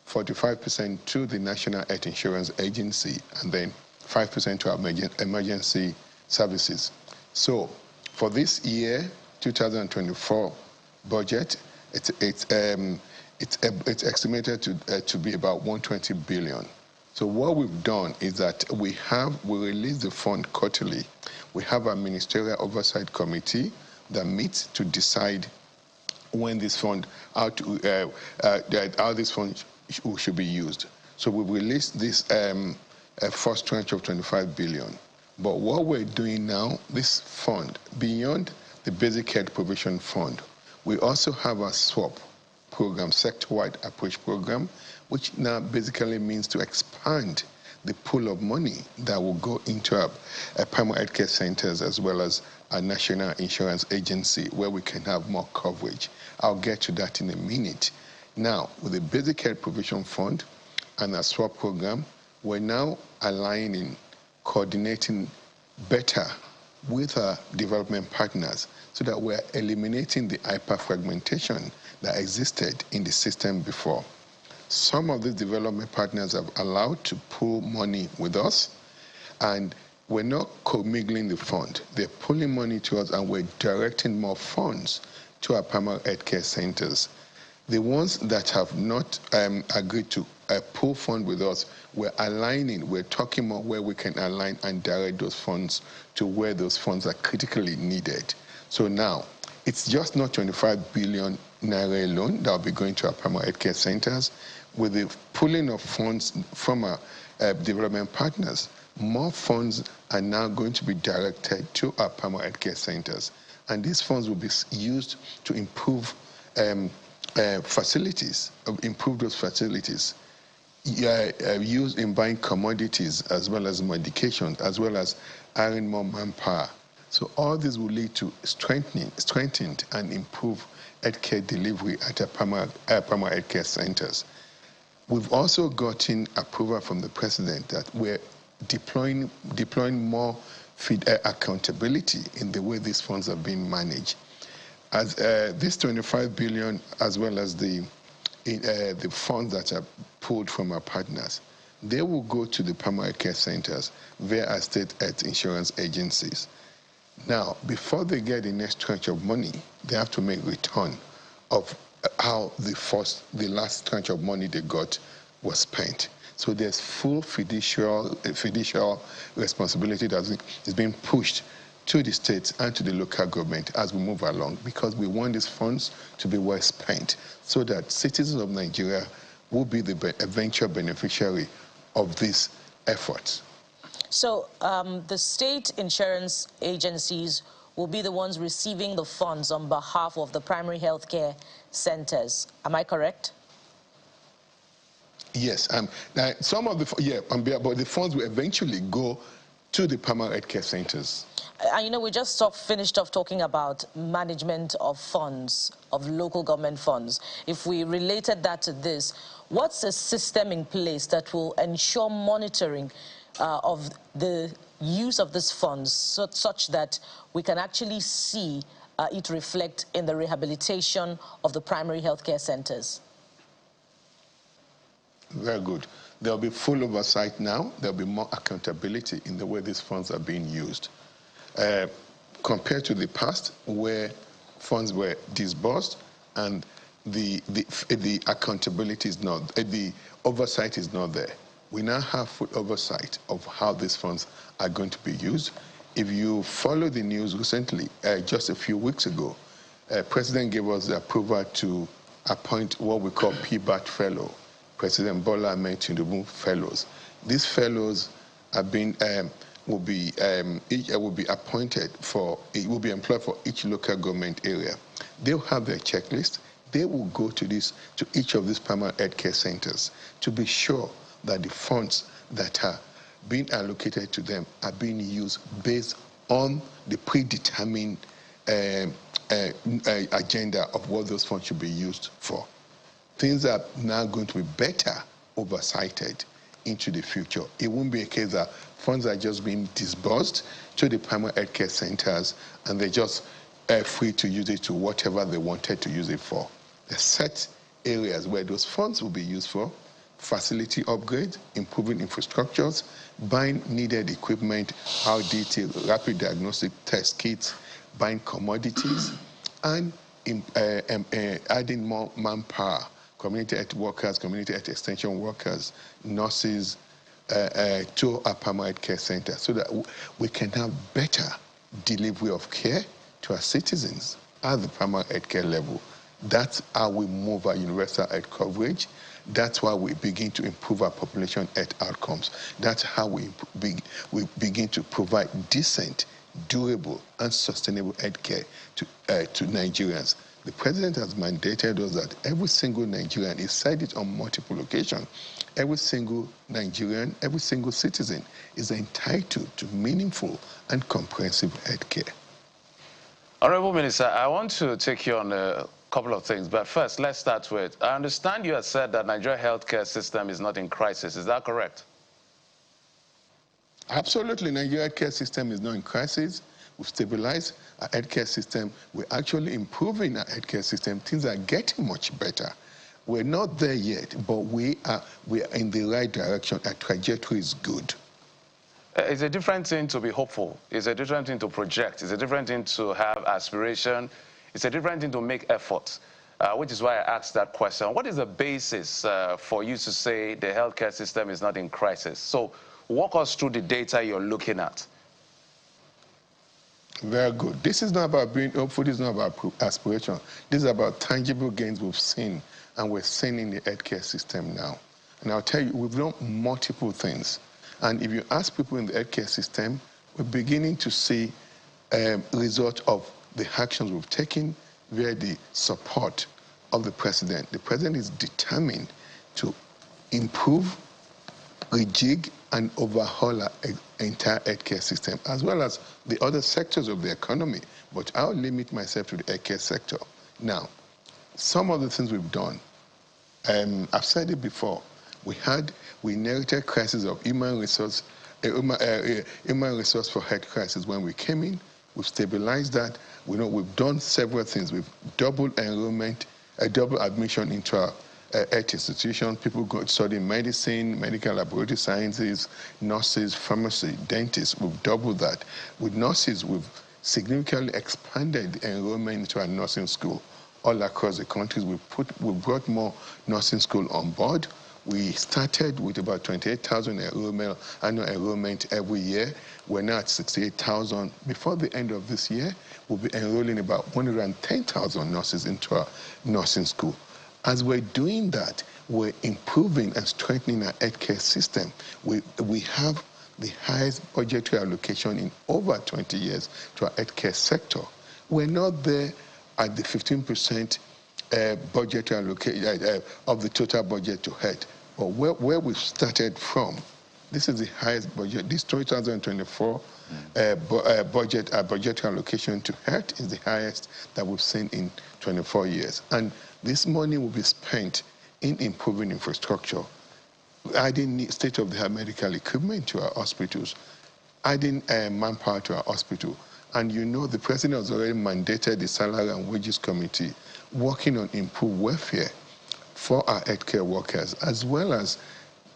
45% to the National Health Insurance Agency, and then 5% to our emergency services. So for this year, 2024 budget, it's estimated to be about 120 billion. So what we've done is that we release the fund quarterly. We have a ministerial oversight committee that meets to decide when this fund, how this fund should be used. So we released this first tranche of 25 billion. But what we're doing now, this fund, beyond the Basic Health Provision Fund, we also have a SWAP program, sector-wide approach program, which now basically means to expand the pool of money that will go into our primary health care centers as well as a National Insurance Agency, where we can have more coverage. I'll get to that in a minute. Now, with the Basic Health Provision Fund and a SWAP program, we're now aligning, coordinating better with our development partners so that we're eliminating the hyper-fragmentation that existed in the system before. Some of these development partners have allowed to pool money with us, and we're not commingling the fund. They're pulling money to us, and we're directing more funds to our primary health care centers. The ones that have not agreed to pool fund with us, we're aligning, we're talking more where we can align and direct those funds to where those funds are critically needed. So now, it's just not 25 billion naira alone that will be going to our primary health care centers. With the pooling of funds from our development partners, more funds are now going to be directed to our primary health care centers. And these funds will be used to improve facilities, improve those facilities, used in buying commodities as well as medications, as well as hiring more manpower. So all this will lead to strengthened and improved healthcare delivery at our primary healthcare centers. We've also gotten approval from the president that we're deploying more accountability in the way these funds are being managed. As this 25 billion, as well as the funds that are pulled from our partners, they will go to the primary care centers via our state health insurance agencies. Now, before they get the next tranche of money, they have to make return of how the last tranche of money they got was spent. So there's full fiduciary responsibility that is being pushed to the states and to the local government as we move along, because we want these funds to be well spent so that citizens of Nigeria will be the eventual beneficiary of these efforts. So the state insurance agencies will be the ones receiving the funds on behalf of the primary health care centers. Am I correct? Yes. Now, some of the, but the funds will eventually go to the primary health care centers. And you know, we just finished off talking about management of funds, of local government funds. If we related that to this, what's a system in place that will ensure monitoring of the use of these funds such that we can actually see it reflect in the rehabilitation of the primary healthcare centers? Very good. There'll be full oversight now. There'll be more accountability in the way these funds are being used. Compared to the past, where funds were disbursed and the accountability is not, the oversight is not there. We now have full oversight of how these funds are going to be used. If you follow the news recently, just a few weeks ago, President gave us the approval to appoint what we call PBAT Fellow, President Bola Ahmed Tinubu Fellows. These fellows have been will be appointed for, it will be employed for each local government area. They'll have their checklist. They will go to each of these primary health care centers to be sure that the funds that are being allocated to them are being used based on the predetermined agenda of what those funds should be used for. Things are now going to be better oversighted into the future. It won't be a case that funds are just being disbursed to the primary health care centers and they're just free to use it to whatever they wanted to use it for. There are set areas where those funds will be used for: facility upgrade, improving infrastructures, buying needed equipment, outdated rapid diagnostic test kits, buying commodities, and adding more manpower, community health workers, community health extension workers, nurses, to our primary care center, so that we can have better delivery of care to our citizens at the primary health care level. That's how we move our universal health coverage. That's why we begin to improve our population health outcomes. That's how we begin to provide decent, durable, and sustainable health care to Nigerians. The president has mandated us that every single Nigerian, he said it on multiple occasions, every single Nigerian, every single citizen is entitled to meaningful and comprehensive health care. Honorable Minister, I want to take you on a couple of things, but first, let's start with, I understand you have said that Nigeria's healthcare system is not in crisis. Is that correct? Absolutely. Nigeria's healthcare system is not in crisis. We've stabilized our healthcare system. We're actually improving our healthcare system. Things are getting much better. We're not there yet, but we are in the right direction. Our trajectory is good. It's a different thing to be hopeful. It's a different thing to project. It's a different thing to have aspiration. It's a different thing to make effort, which is why I asked that question. What is the basis for you to say the healthcare system is not in crisis? So walk us through the data you're looking at. Very good. This is not about being hopeful. This is not about aspiration. This is about tangible gains we've seen, and we're seeing in the healthcare system now. And I'll tell you, we've done multiple things. And if you ask people in the healthcare system, we're beginning to see results of the actions we've taken via the support of the president. The president is determined to improve, rejig, and overhaul our entire healthcare system, as well as the other sectors of the economy. But I'll limit myself to the healthcare sector. Now, some of the things we've done, I've said it before, we inherited crisis of human resource for health crisis when we came in. We've stabilized that. We've done several things. We've doubled enrollment, double admission into our health institutions. People go study medicine, medical laboratory sciences, nurses, pharmacy, dentists. We've doubled that. With nurses, we've significantly expanded the enrollment into our nursing school all across the country. We've brought more nursing school on board. We started with about 28,000 annual enrollment every year. We're now at 68,000. Before the end of this year, we'll be enrolling about 110,000 nurses into our nursing school. As we're doing that, we're improving and strengthening our healthcare system. We have the highest budgetary allocation in over 20 years to our healthcare sector. We're not there at the 15% budgetary allocation of the total budget to health. But where we started from, this is the highest budget. This 2024 budgetary allocation to health is the highest that we've seen in 24 years. And this money will be spent in improving infrastructure, adding state-of-the-art medical equipment to our hospitals, adding manpower to our hospital. And you know the president has already mandated the Salary and Wages Committee working on improved welfare for our healthcare workers, as well as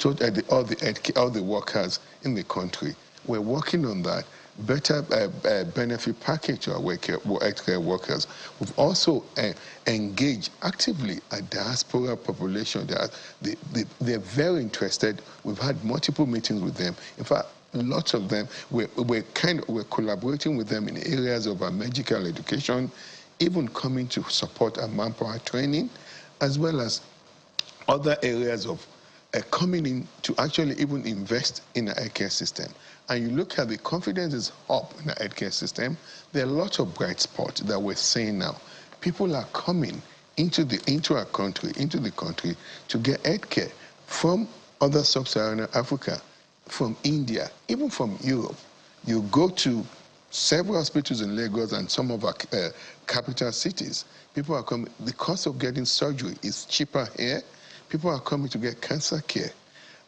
all the workers in the country. We're working on that. Better benefit package to our healthcare workers. We've also engaged actively a diaspora population. They're very interested. We've had multiple meetings with them. In fact, lots of them, we're collaborating with them in areas of our medical education, even coming to support our manpower training, as well as other areas of coming in to actually even invest in our healthcare system. And you look at the confidence is up in the healthcare system, there are lots of bright spots that we're seeing now. People are coming into the country to get healthcare from other sub-Saharan Africa, from India, even from Europe. You go to several hospitals in Lagos and some of our capital cities. People are coming. The cost of getting surgery is cheaper here. People are coming to get cancer care.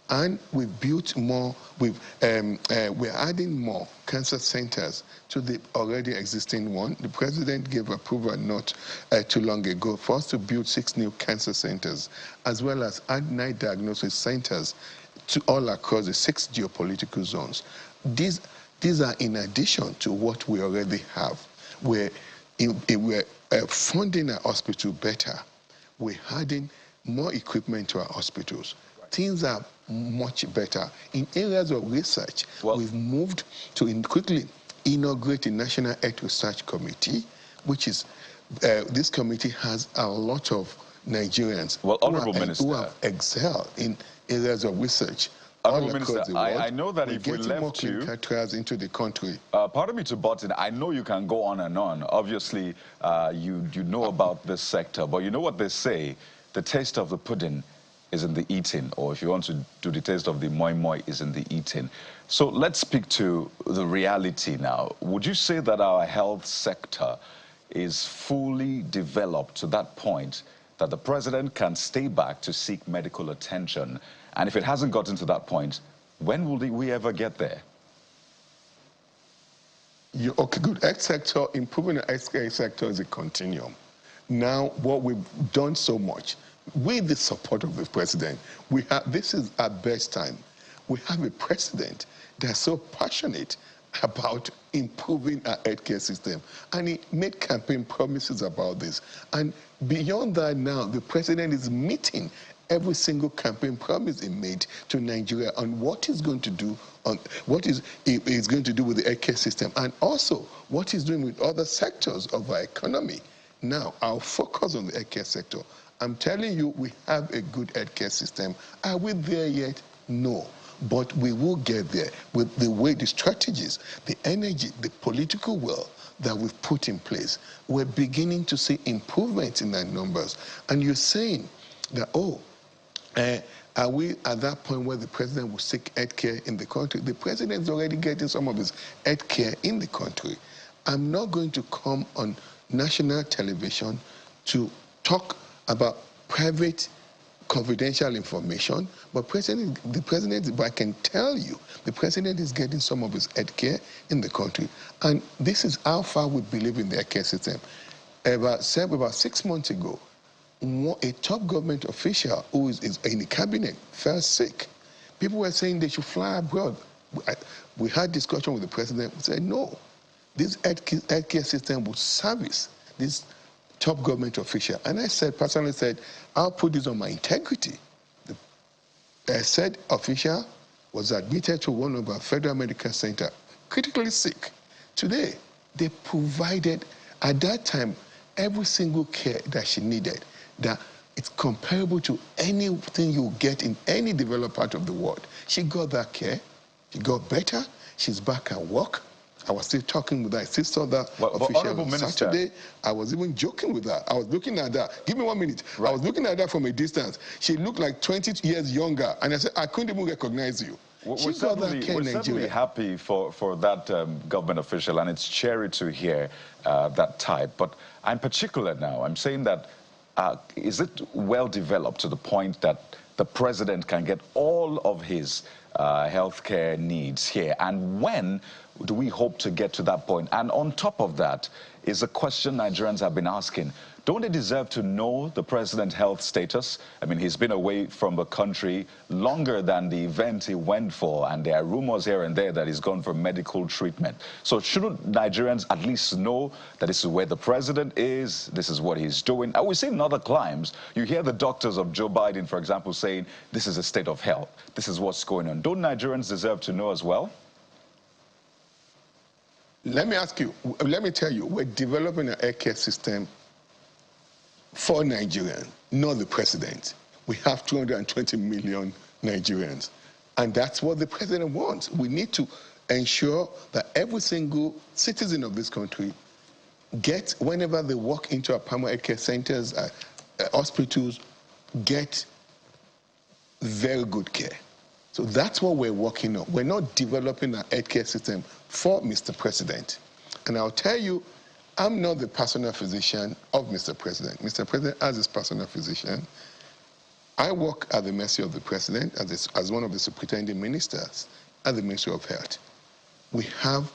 And we've built more, we're adding more cancer centers to the already existing one. The president gave approval not too long ago for us to build 6 new cancer centers, as well as add 9 diagnosis centers to all across the 6 geopolitical zones. These are in addition to what we already have. We're funding our hospital better. We're adding more equipment to our hospitals. Things are much better. In areas of research, we've moved to quickly inaugurate the National Health Research Committee, which is, this committee has a lot of Nigerians who have excelled in areas of research. Honourable Minister, I know that if we left you trials into the country. Pardon me to butt in. I know you can go on and on. Obviously, you know about this sector, but you know what they say: the taste of the pudding is in the eating, or if you want to do the taste of the moi moi is in the eating. So let's speak to the reality now. Would you say that our health sector is fully developed to that point that the president can stay back to seek medical attention? And if it hasn't gotten to that point, when will we ever get there? Okay, good. Health sector, improving the health sector is a continuum. Now, what we've done so much, with the support of the president, this is our best time. We have a president that's so passionate about improving our healthcare system. And he made campaign promises about this. And beyond that now, the president is meeting every single campaign promise he made to Nigeria on what he's going to do, on what he's going to do with the healthcare system, and also what he's doing with other sectors of our economy. Now, I'll focus on the healthcare sector. I'm telling you, we have a good healthcare system. Are we there yet? No. But we will get there with the way, the strategies, the energy, the political will that we've put in place. We're beginning to see improvements in our numbers. And you're saying that, are we at that point where the president will seek health care in the country? The president is already getting some of his health care in the country. I'm not going to come on national television to talk about private confidential information, but the president, I can tell you, the president is getting some of his health care in the country. And this is how far we believe in the health care system. About 6 months ago, a top government official who is in the cabinet fell sick. People were saying they should fly abroad. We had discussion with the president. We said, no, this healthcare system will service this top government official. And I personally said, I'll put this on my integrity. A said official was admitted to one of our federal medical center, critically sick. Today, they provided, at that time, every single care that she needed, that it's comparable to anything you get in any developed part of the world. She got that care. She got better. She's back at work. I was still talking with her. I still saw that official on Saturday. I was even joking with her. I was looking at her. Give me 1 minute. Right. I was looking at her from a distance. She looked like 20 years younger. And I said, I couldn't even recognize you. We're certainly happy for that government official, and it's cheery to hear that type. But I'm particular now. I'm saying that is it well developed to the point that the president can get all of his healthcare needs here? And when do we hope to get to that point? And on top of that is a question Nigerians have been asking. Don't they deserve to know the president's health status? I mean, he's been away from the country longer than the event he went for, and there are rumors here and there that he's gone for medical treatment. So shouldn't Nigerians at least know that this is where the president is, this is what he's doing? And we see in other climes, you hear the doctors of Joe Biden, for example, saying, this is a state of health, this is what's going on. Don't Nigerians deserve to know as well? Let me ask you, let me tell you, we're developing an healthcare system for Nigerians, not the president. We have 220 million Nigerians, and that's what the president wants. We need to ensure that every single citizen of this country gets, whenever they walk into our primary care centers, hospitals, get very good care. So that's what we're working on. We're not developing an healthcare system for Mr. President. And I'll tell you, I'm not the personal physician of Mr. President. Mr. President has his personal physician. I work at the mercy of the president as one of the superintending ministers at the Ministry of Health. We have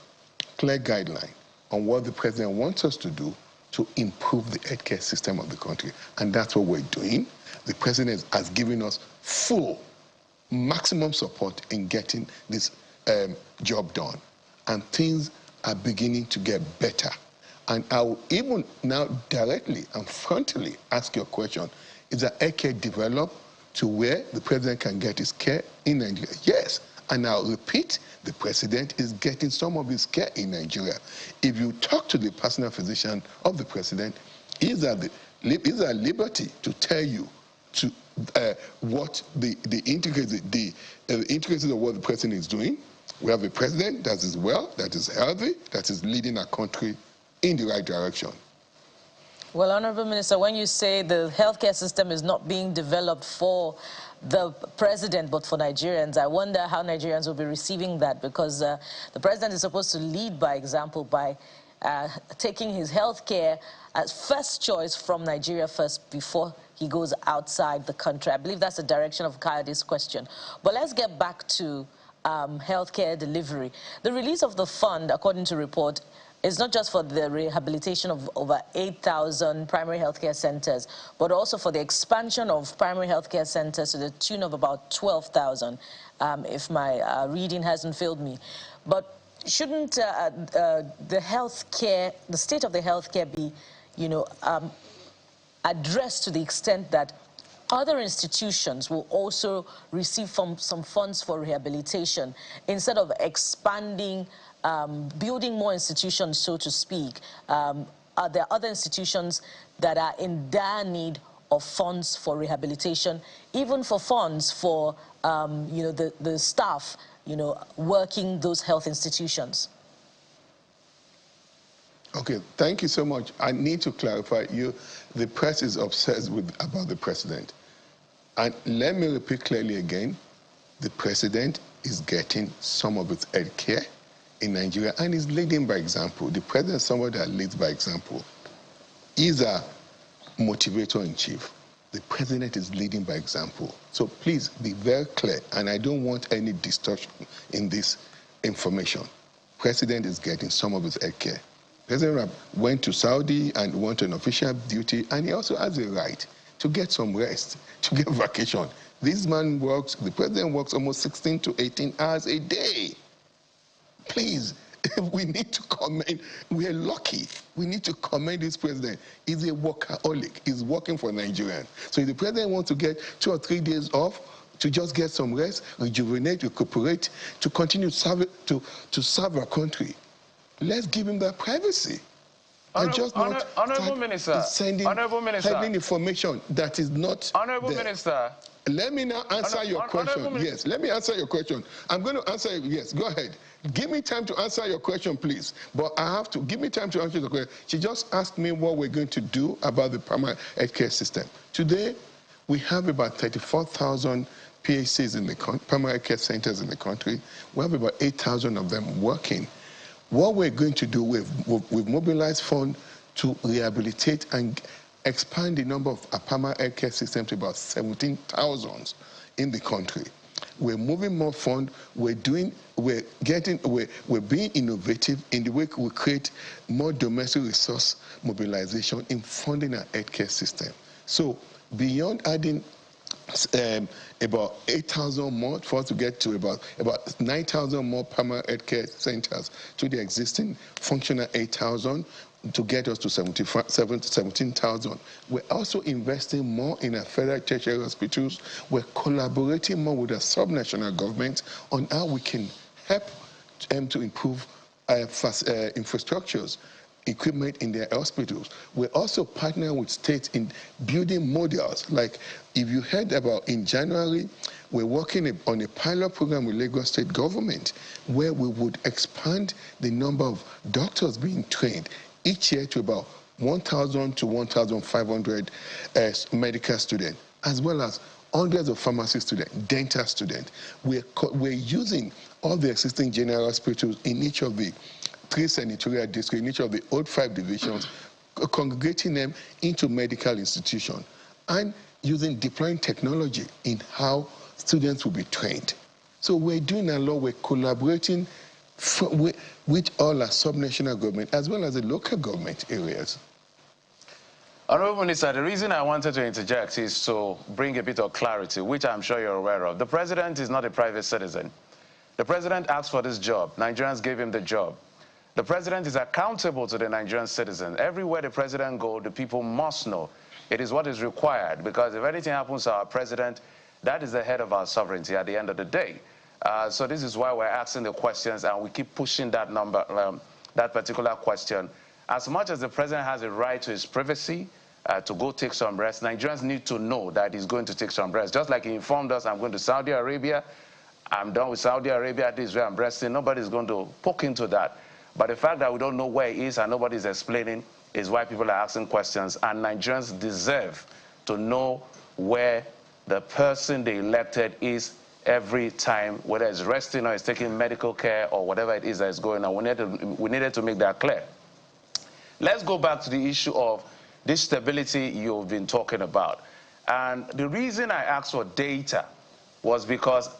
clear guidelines on what the president wants us to do to improve the healthcare system of the country. And that's what we're doing. The president has given us full, maximum support in getting this job done. And things are beginning to get better. And I will even now directly and frontally ask your question, is that healthcare developed to where the president can get his care in Nigeria? Yes. And I'll repeat, the president is getting some of his care in Nigeria. If you talk to the personal physician of the president, he's at liberty to tell you what the intricacies of what the president is doing. We have a president that is well, that is healthy, that is leading our country in the right direction. Well, Honorable Minister, when you say the healthcare system is not being developed for the president but for Nigerians, I wonder how Nigerians will be receiving that, because the president is supposed to lead by example by taking his healthcare as first choice from Nigeria first before he goes outside the country. I believe that's the direction of Kayade's question. But let's get back to healthcare delivery. The release of the fund, according to report, is not just for the rehabilitation of over 8,000 primary healthcare centers, but also for the expansion of primary healthcare centers to the tune of about 12,000, if my reading hasn't failed me. But shouldn't the state of the healthcare be, addressed to the extent that other institutions will also receive some funds for rehabilitation instead of expanding, building more institutions, so to speak? Are there other institutions that are in dire need of funds for rehabilitation, even for funds for the staff, working those health institutions? Okay, thank you so much. I need to clarify, the press is obsessed about the president. And let me repeat clearly again, the president is getting some of his health care in Nigeria and is leading by example. The president is somebody that leads by example. He's a motivator in chief. The president is leading by example. So please be very clear, and I don't want any distortion in this information. President is getting some of his health care. President went to Saudi and went on official duty, and he also has a right to get some rest, to get vacation. This man works, the president works almost 16 to 18 hours a day. Please, we need to commend, we are lucky. We need to commend this president. He's a workaholic. He's working for Nigerians. So if the president wants to get 2 or 3 days off, to just get some rest, rejuvenate, recuperate, to continue to serve our country. Let's give him that privacy. And just not Honorable Minister, sending information that is not Honorable there. Minister. Let me now answer your question. Yes, let me answer your question. I'm going to answer it. Yes, go ahead. Give me time to answer your question, please. But I have to give me time to answer the question. She just asked me what we're going to do about the primary healthcare system. Today, we have about 34,000 PHCs in the primary care centers in the country. We have about 8,000 of them working. What we're going to do, we've mobilized funds to rehabilitate and expand the number of primary health care systems to about 17,000 in the country. We're moving more funds. We're being innovative in the way we create more domestic resource mobilization in funding our healthcare system. So beyond adding about 8,000 more for us to get to about 9,000 more primary healthcare centers to the existing functional 8,000 to get us to 17,000. We're also investing more in our federal tertiary hospitals. We're collaborating more with the subnational government on how we can help them to improve infrastructures, equipment in their hospitals. We're also partnering with states in building models. Like if you heard about in January, we're working on a pilot program with Lagos State government where we would expand the number of doctors being trained each year to about 1,000 to 1,500 medical students, as well as hundreds of pharmacy students, dental students. We're using all the existing general hospitals in each of the 3 senatorial districts, in each of the old 5 divisions, congregating them into medical institutions and deploying technology in how students will be trained. So we're doing a lot. We're collaborating with all our subnational government as well as the local government areas. Honorable Minister, the reason I wanted to interject is to bring a bit of clarity, which I'm sure you're aware of. The president is not a private citizen. The president asked for this job. Nigerians gave him the job. The president is accountable to the Nigerian citizen. Everywhere the president goes, the people must know. It is what is required, because if anything happens to our president, that is the head of our sovereignty at the end of the day. So this is why we're asking the questions, and we keep pushing that that particular question. As much as the president has a right to his privacy, to go take some rest, Nigerians need to know that he's going to take some rest. Just like he informed us, I'm going to Saudi Arabia, I'm done with Saudi Arabia, this is where I'm resting. Nobody's going to poke into that. But the fact that we don't know where he is and nobody's explaining is why people are asking questions. And Nigerians deserve to know where the person they elected is every time, whether it's resting or it's taking medical care or whatever it is that is going on. We needed to make that clear. Let's go back to the issue of this stability you've been talking about. And the reason I asked for data was because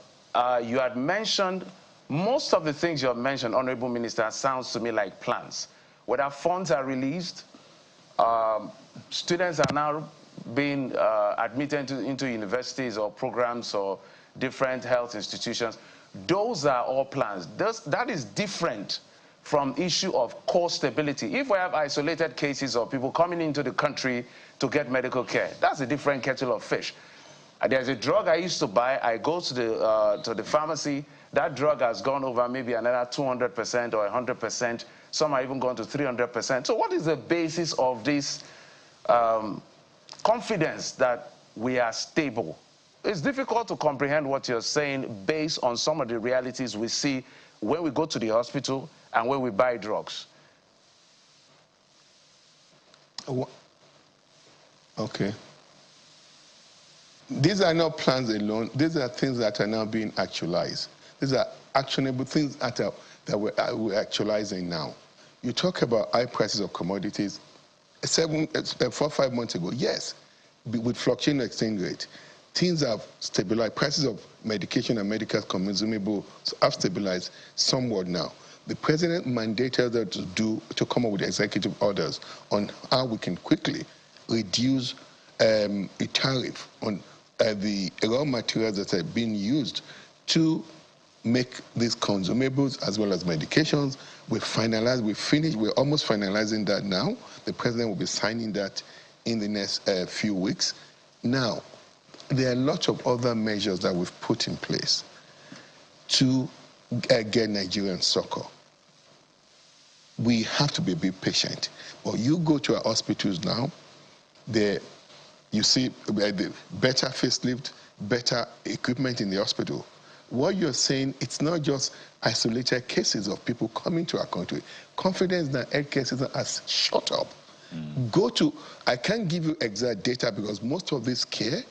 you had mentioned most of the things you have mentioned, Honorable Minister, sounds to me like plans. Whether funds are released, students are now being admitted into universities or programs or different health institutions. Those are all plans. That is different from issue of core stability. If we have isolated cases of people coming into the country to get medical care, that's a different kettle of fish. There's a drug I used to buy. I go to the pharmacy. That drug has gone over maybe another 200% or 100%. Some are even gone to 300%. So what is the basis of this confidence that we are stable? It's difficult to comprehend what you're saying based on some of the realities we see when we go to the hospital and when we buy drugs. Okay. These are not plans alone. These are things that are now being actualized. These are actionable things that we're actualizing now. You talk about high prices of commodities. 4 or 5 months ago, yes, with fluctuating exchange rate, things have stabilized. Prices of medication and medical consumables have stabilized somewhat now. The president mandated us to come up with executive orders on how we can quickly reduce a tariff on the raw materials that are being used to make these consumables as well as medications. We're almost finalizing that now. The president will be signing that in the next few weeks. Now, there are lots of other measures that we've put in place to get Nigerian succor. We have to be a bit patient. But you go to our hospitals now, you see the better facelift, better equipment in the hospital. What you're saying, it's not just isolated cases of people coming to our country. Confidence in our healthcare system has shot up. I can't give you exact data because most of this care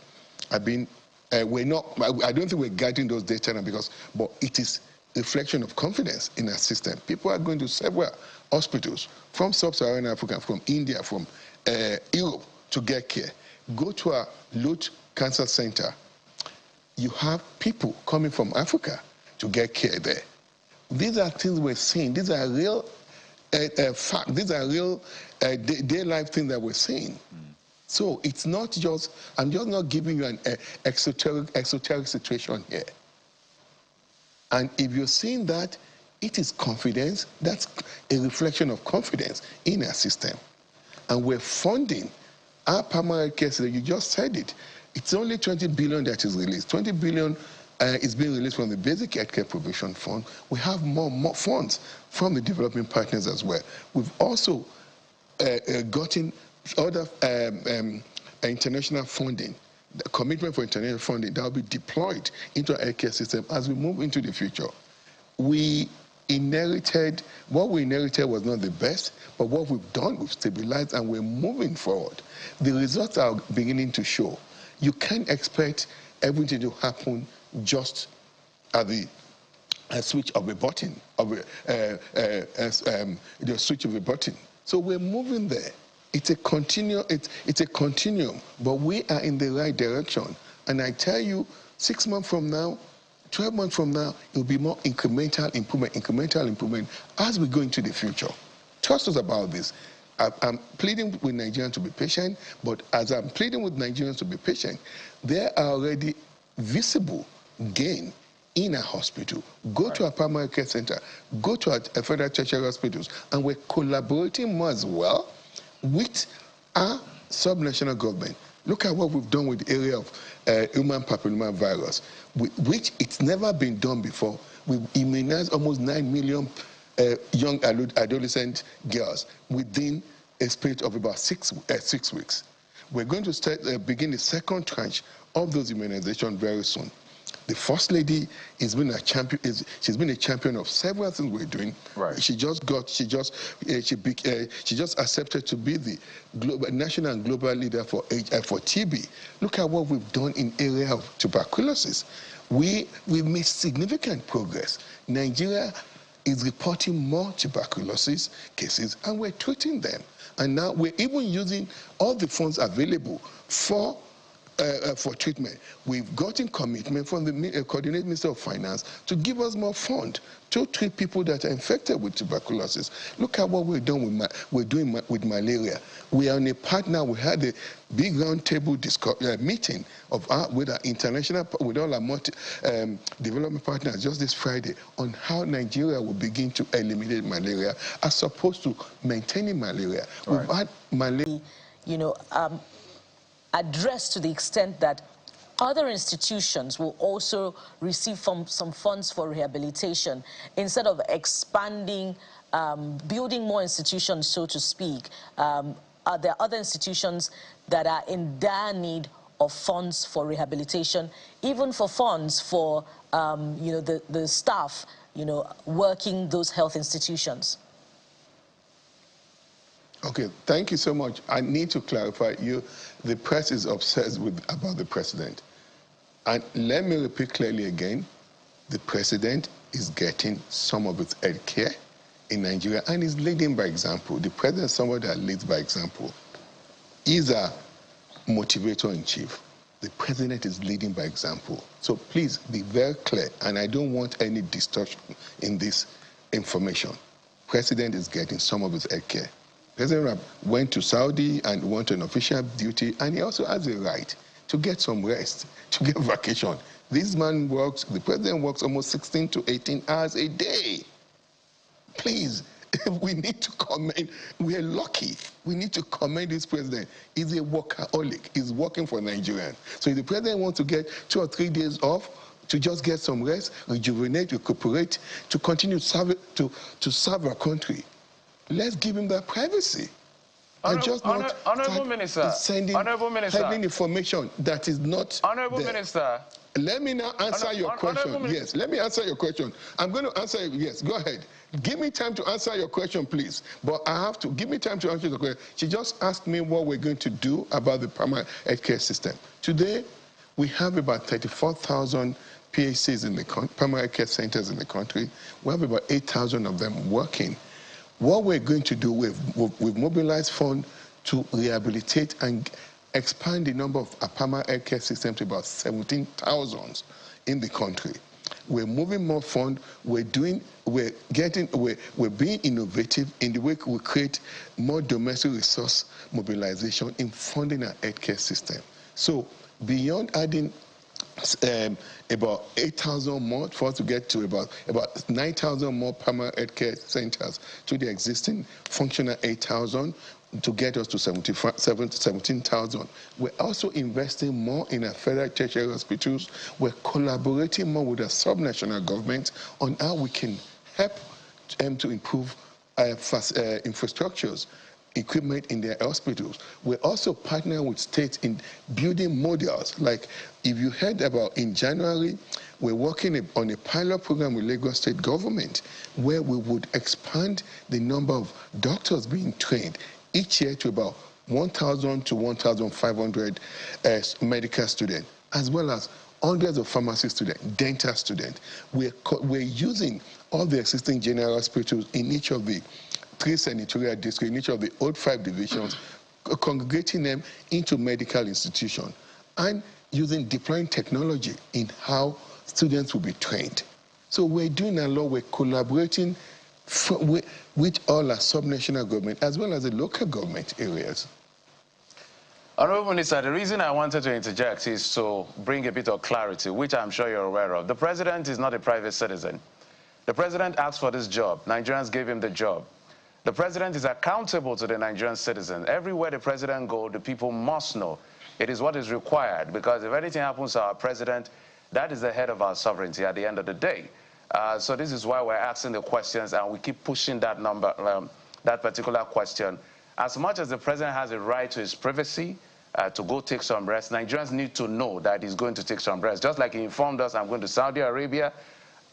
have been, I don't think we're guiding those data now but it is a reflection of confidence in our system. People are going to several hospitals from sub-Saharan Africa, from India, from Europe to get care. Go to our Lut Cancer Center. You have people coming from Africa to get care there. These are things we're seeing. These are real facts. These are real day-life things that we're seeing. So it's not just, I'm just not giving you an exoteric situation here. And if you're seeing that, it is confidence. That's a reflection of confidence in our system. And we're funding our primary care system. You just said it. It's only 20 billion that is released. 20 billion is being released from the Basic Healthcare Provision Fund. We have more funds from the developing partners as well. We've also gotten other international funding, the commitment for international funding that will be deployed into our healthcare system as we move into the future. What we inherited was not the best, but what we've done, we've stabilized and we're moving forward. The results are beginning to show. You can't expect everything to happen just at the switch of a button, the switch of a button. So we're moving there. It's a continuum, but we are in the right direction. And I tell you, 6 months from now, 12 months from now, it will be more incremental improvement as we go into the future. Trust us about this. I'm pleading with Nigerians to be patient, but as I'm pleading with Nigerians to be patient, there are already visible gain in a hospital. Go to a primary care center, go to our federal tertiary hospitals, and we're collaborating more as well with our subnational government. Look at what we've done with the area of human papilloma virus, which it's never been done before. We've immunized almost 9 million young adolescent girls within a space of about 6 weeks. We're going to begin the second tranche of those immunizations very soon. The First Lady has been a champion. She's been a champion of several things we're doing. Right. She just accepted to be the national and global leader for TB. Look at what we've done in area of tuberculosis. We've made significant progress. Nigeria is reporting more tuberculosis cases, and we're treating them. And now we're even using all the funds available for treatment. We've gotten commitment from the Coordinating Minister of Finance to give us more funds to treat people that are infected with tuberculosis. Look at what we're doing with malaria. We are on a partner. We had a big roundtable meeting with our international, with all our development partners just this Friday on how Nigeria will begin to eliminate malaria as opposed to maintaining malaria. Right. We've had malaria. Addressed to the extent that other institutions will also receive some funds for rehabilitation instead of expanding, building more institutions, so to speak. Are there other institutions that are in dire need of funds for rehabilitation, even for funds for the staff, working those health institutions? Okay, thank you so much. I need to clarify the press is obsessed about the president. And let me repeat clearly again, the president is getting some of his health care in Nigeria and is leading by example. The president is somebody that leads by example. He's a motivator in chief. The president is leading by example. So please be very clear, and I don't want any distortion in this information. President is getting some of his health care. President went to Saudi and went on official duty, and he also has a right to get some rest, to get vacation. This man works, the president works almost 16 to 18 hours a day. Please, we need to commend, we are lucky. We need to commend this president. He's a workaholic. He's working for Nigerians. So if the president wants to get 2 or 3 days off, to just get some rest, rejuvenate, recuperate, to continue to serve our country, let's give him that privacy. And just not Honorable Minister, sending information that is not Honorable there. Minister. Let me now answer your question. Yes, let me answer your question. I'm going to answer it. Yes, go ahead. Give me time to answer your question, please. But I have to give me time to answer the question. She just asked me what we're going to do about the primary healthcare system. Today, we have about 34,000 PHCs in the primary care centers in the country. We have about 8,000 of them working. What we're going to do, we've mobilized funds to rehabilitate and expand the number of primary health care systems to about 17,000 in the country. We're moving more funds. We're being innovative in the way we create more domestic resource mobilization in funding our healthcare system. So beyond adding about 8,000 more for us to get to about 9,000 more primary healthcare centers to the existing functional 8,000 to get us to 17,000. We're also investing more in our federal tertiary hospitals. We're collaborating more with the subnational government on how we can help them to improve infrastructures, equipment in their hospitals. We're also partnering with states in building models. Like if you heard about in January, we're working on a pilot program with Lagos State government where we would expand the number of doctors being trained each year to about 1,000 to 1,500 medical students, as well as hundreds of pharmacy students, dental students. We're using all the existing general hospitals in each of the 3 senatorial districts, in each of the old 5 divisions, congregating them into medical institutions and deploying technology in how students will be trained. So we're doing a lot. We're collaborating with all our subnational government as well as the local government areas. Honorable Minister, the reason I wanted to interject is to bring a bit of clarity, which I'm sure you're aware of. The president is not a private citizen. The president asked for this job. Nigerians gave him the job. The president is accountable to the Nigerian citizen. Everywhere the president goes, the people must know. It is what is required, because if anything happens to our president, that is the head of our sovereignty at the end of the day. So this is why we're asking the questions, and we keep pushing that that particular question. As much as the president has a right to his privacy, to go take some rest, Nigerians need to know that he's going to take some rest. Just like he informed us, I'm going to Saudi Arabia,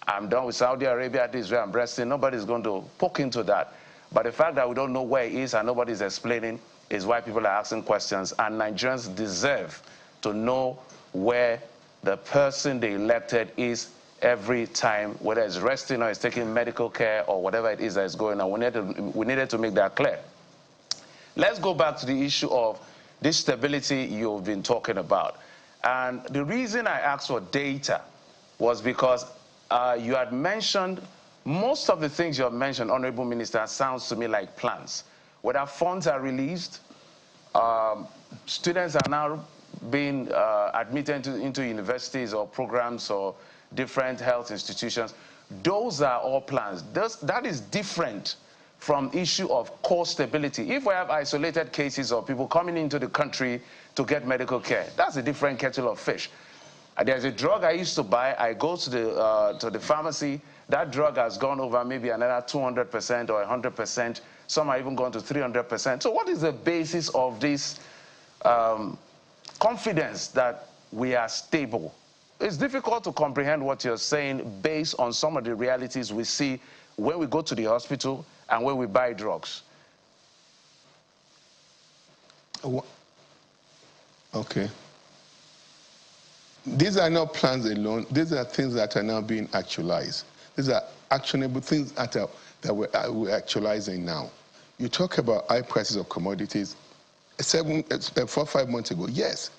I'm done with Saudi Arabia, this is where I'm resting. Nobody's going to poke into that. But the fact that we don't know where he is and nobody's explaining is why people are asking questions. And Nigerians deserve to know where the person they elected is every time, whether it's resting or it's taking medical care or whatever it is that is going on. We needed to make that clear. Let's go back to the issue of this stability you've been talking about. And the reason I asked for data was because you had mentioned most of the things you have mentioned, Honorable Minister, sounds to me like plans. Whether funds are released, students are now being admitted into universities or programs or different health institutions. Those are all plans. That is different from issue of core stability. If we have isolated cases of people coming into the country to get medical care, that's a different kettle of fish. There's a drug I used to buy. I go to the pharmacy. That drug has gone over maybe another 200% or 100%. Some are even gone to 300%. So what is the basis of this confidence that we are stable? It's difficult to comprehend what you're saying based on some of the realities we see when we go to the hospital and when we buy drugs. Okay. These are not plans alone. These are things that are now being actualized. These are actionable things that we're actualizing now. You talk about high prices of commodities. 4 or 5 months ago, yes,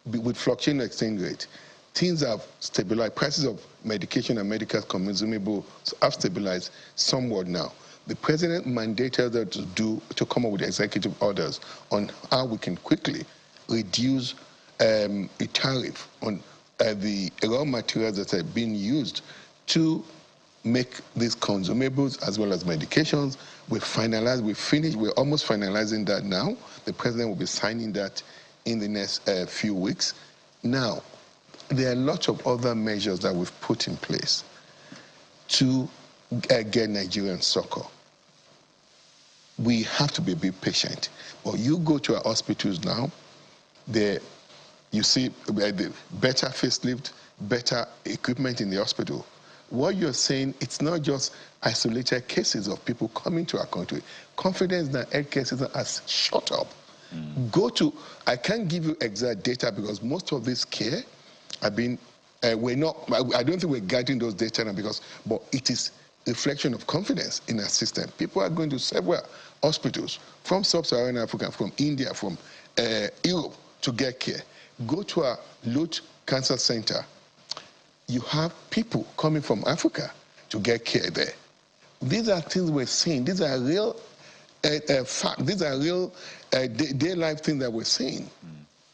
with fluctuating exchange rate, things have stabilized. Prices of medication and medical consumables have stabilized somewhat now. The president mandated us to come up with executive orders on how we can quickly reduce a tariff on the raw materials that are being used to make these consumables as well as medications. We're almost finalizing that now. The president will be signing that in the next few weeks. Now, there are lots of other measures that we've put in place to get Nigerian succor. We have to be a bit patient. But you go to our hospitals now, you see the better facelift, better equipment in the hospital. What you're saying, it's not just isolated cases of people coming to our country. Confidence in our healthcare system has shot up. I can't give you exact data because most of this care have been, I don't think we're guiding those data now but it is a reflection of confidence in our system. People are going to several hospitals from sub-Saharan Africa, from India, from Europe to get care. Go to our Lut Cancer Center. You have people coming from Africa to get care there. These are things we're seeing. These are real facts. These are real day-life things that we're seeing.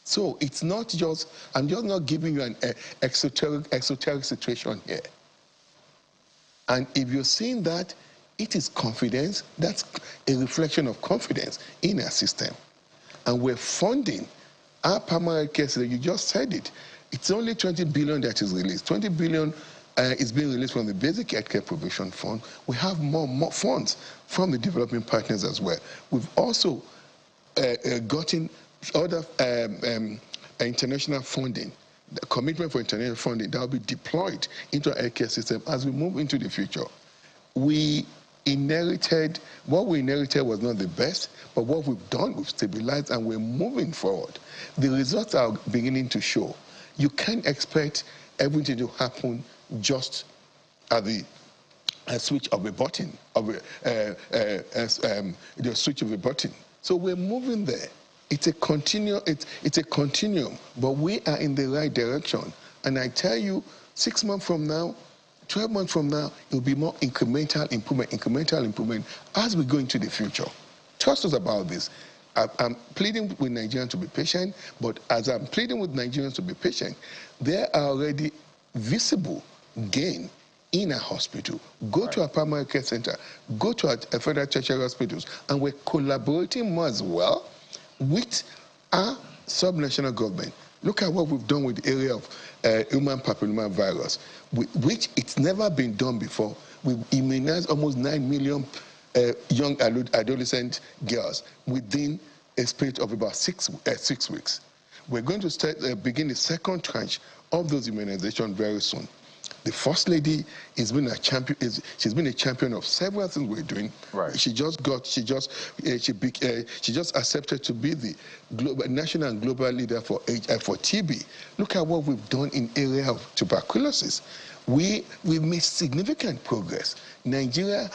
So it's not just, I'm just not giving you an exoteric situation here. And if you're seeing that, it is confidence. That's a reflection of confidence in our system. And we're funding our primary care system. You just said it. It's only 20 billion that is released. 20 billion is being released from the Basic Healthcare Provision Fund. We have more funds from the developing partners as well. We've also gotten other international funding, the commitment for international funding that will be deployed into our healthcare system as we move into the future. What we inherited was not the best, but what we've done, we've stabilized and we're moving forward. The results are beginning to show. You can't expect everything to happen just at the switch of a button, the switch of a button. So we're moving there. It's a continuum, but we are in the right direction. And I tell you, 6 months from now, 12 months from now, it will be more incremental improvement as we go into the future. Trust us about this. I'm pleading with Nigerians to be patient, but as I'm pleading with Nigerians to be patient, there are already visible gain in a hospital. Go to a primary care center, go to our federal tertiary hospitals, and we're collaborating more as well with our subnational government. Look at what we've done with the area of human papilloma virus, which it's never been done before. We've immunized almost 9 million young adolescent girls within a space of about 6 weeks. We're going to begin the second tranche of those immunizations very soon. The First Lady has been a champion. She's been a champion of several things we're doing. Right. She just accepted to be the national and global leader for TB. Look at what we've done in area of tuberculosis. We've made significant progress. Nigeria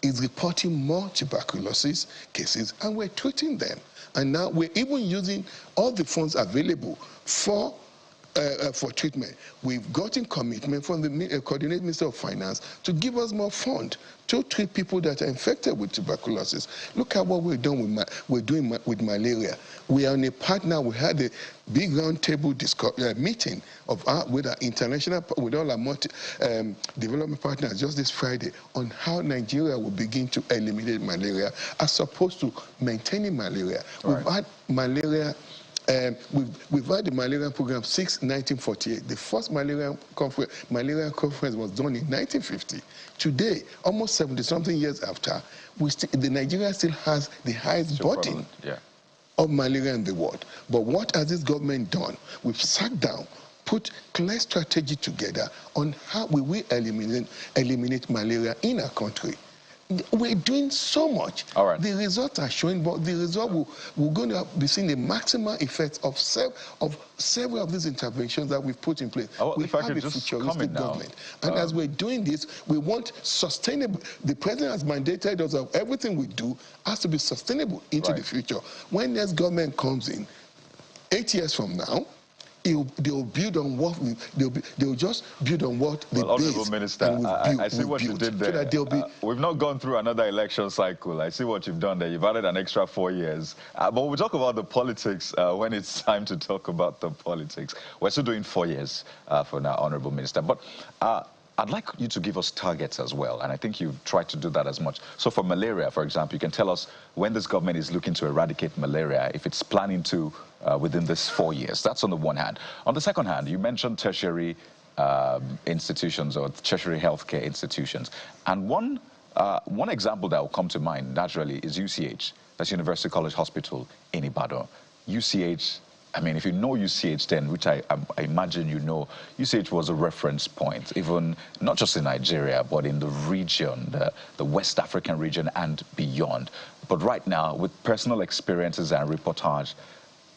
is reporting more tuberculosis cases, and we're treating them. And now we're even using all the funds available for treatment. We've gotten commitment from the Coordinating Minister of Finance to give us more funds to treat people that are infected with tuberculosis. Look at what we're doing with malaria. We are on a partner. We had a big roundtable meeting with our international, with all our development partners just this Friday on how Nigeria will begin to eliminate malaria as opposed to maintaining malaria. Right. We've had malaria. We've had the malaria program since 1948. The first malaria conference was done in 1950. Today, almost 70-something years after, the Nigeria still has the highest burden of malaria in the world. But what has this government done? We've sat down, put clear strategy together on how we will eliminate malaria in our country. We're doing so much. All right. The results are showing, but the result we're going to be seeing the maximum effects of several of these interventions that we've put in place. We have a futuristic government. And as we're doing this, we want sustainable. The president has mandated us that everything we do has to be sustainable into the future. When this government comes in, 8 years from now, they'll build on what they'll just build on what they base. Honourable Minister, I see what you did there. So we've not gone through another election cycle. I see what you've done there. You've added an extra 4 years. But we'll talk about the politics when it's time to talk about the politics. We're still doing 4 years for now, Honourable Minister. But I'd like you to give us targets as well, and I think you've tried to do that as much. So for malaria, for example, you can tell us when this government is looking to eradicate malaria, if it's planning to within this 4 years. That's on the one hand. On the second hand, you mentioned tertiary institutions or tertiary healthcare institutions. And one example that will come to mind, naturally, is UCH. That's University College Hospital in Ibadan. UCH, I mean, if you know UCH then, which I imagine you know, UCH was a reference point, even not just in Nigeria, but in the region, the West African region and beyond. But right now, with personal experiences and reportage,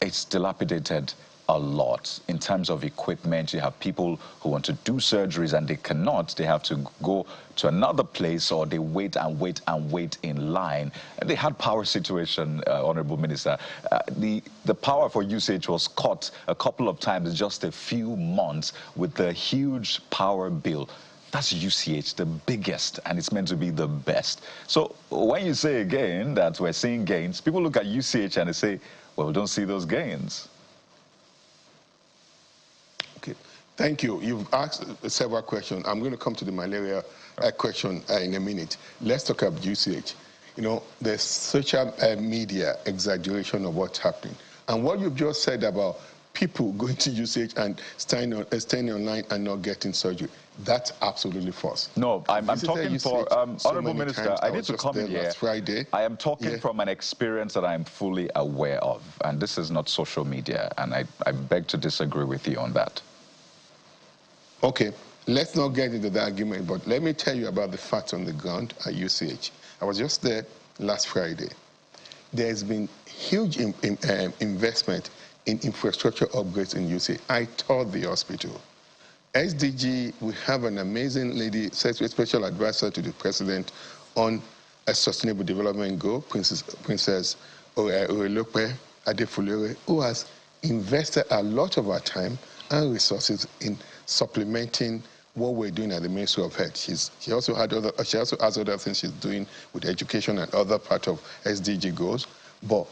it's dilapidated a lot in terms of equipment. You have people who want to do surgeries and they cannot. They have to go to another place, or they wait and wait and wait in line. And they had power situation, Honorable Minister. The power for UCH was cut a couple of times in just a few months with the huge power bill. That's UCH, the biggest, and it's meant to be the best. So when you say again that we're seeing gains, people look at UCH and they say, well, we don't see those gains. Okay, thank you. You've asked several questions. I'm going to come to the malaria question in a minute. Let's talk about UCH. You know, there's social media exaggeration of what's happening. And what you've just said about people going to UCH and staying online and not getting surgery, that's absolutely false. No, I'm talking for, Honorable Minister, I need to come in here. Friday. I am talking from an experience that I'm fully aware of, and this is not social media, and I beg to disagree with you on that. Okay, let's not get into the argument, but let me tell you about the facts on the ground at UCH. I was just there last Friday. There's been huge investment in infrastructure upgrades in UCH. I toured the hospital. SDG, we have an amazing lady, special advisor to the president on a sustainable development goal, Princess Orelope Adefulere, who has invested a lot of our time and resources in supplementing what we're doing at the Ministry of Health. She also has other things she's doing with education and other part of SDG goals. But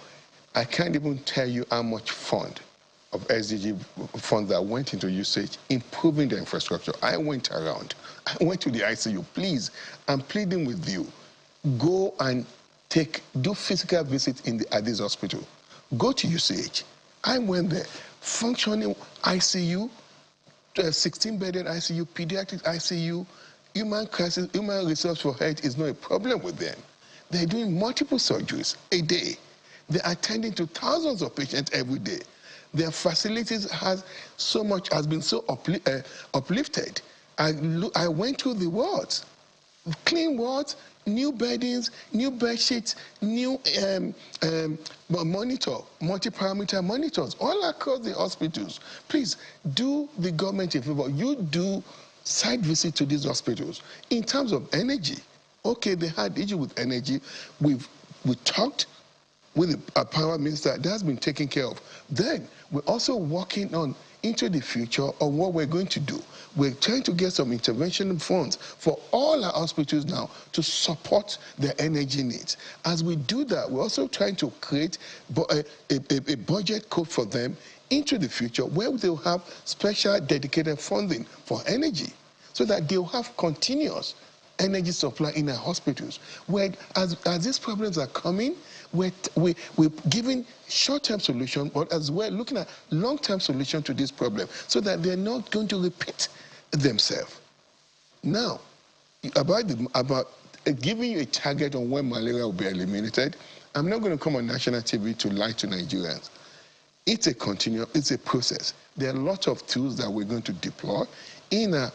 I can't even tell you how much fund of SDG funds that went into UCH improving the infrastructure. I went around. I went to the ICU. Please, I'm pleading with you. Go and do physical visits at this hospital. Go to UCH. I went there. Functioning ICU, 16-bedded ICU, pediatric ICU, human resource for health is not a problem with them. They're doing multiple surgeries a day. They're attending to thousands of patients every day. Their facilities has been so uplifted. I went to the wards, clean wards, new beddings, new bed sheets, new multi-parameter monitors all across the hospitals. Please do the government a favor. You do site visit to these hospitals. In terms of energy, okay, they had issue with energy. We talked with a power minister. That's been taken care of. Then we're also working on into the future on what we're going to do. We're trying to get some intervention funds for all our hospitals now to support their energy needs. As we do that, we're also trying to create a budget code for them into the future where they'll have special dedicated funding for energy so that they'll have continuous energy supply in our hospitals. Where as these problems are coming, we're giving short-term solution, but as well looking at long-term solution to this problem so that they're not going to repeat themselves. Now, about giving you a target on when malaria will be eliminated, I'm not going to come on national TV to lie to Nigerians. It's a process. There are a lot of tools that we're going to deploy in a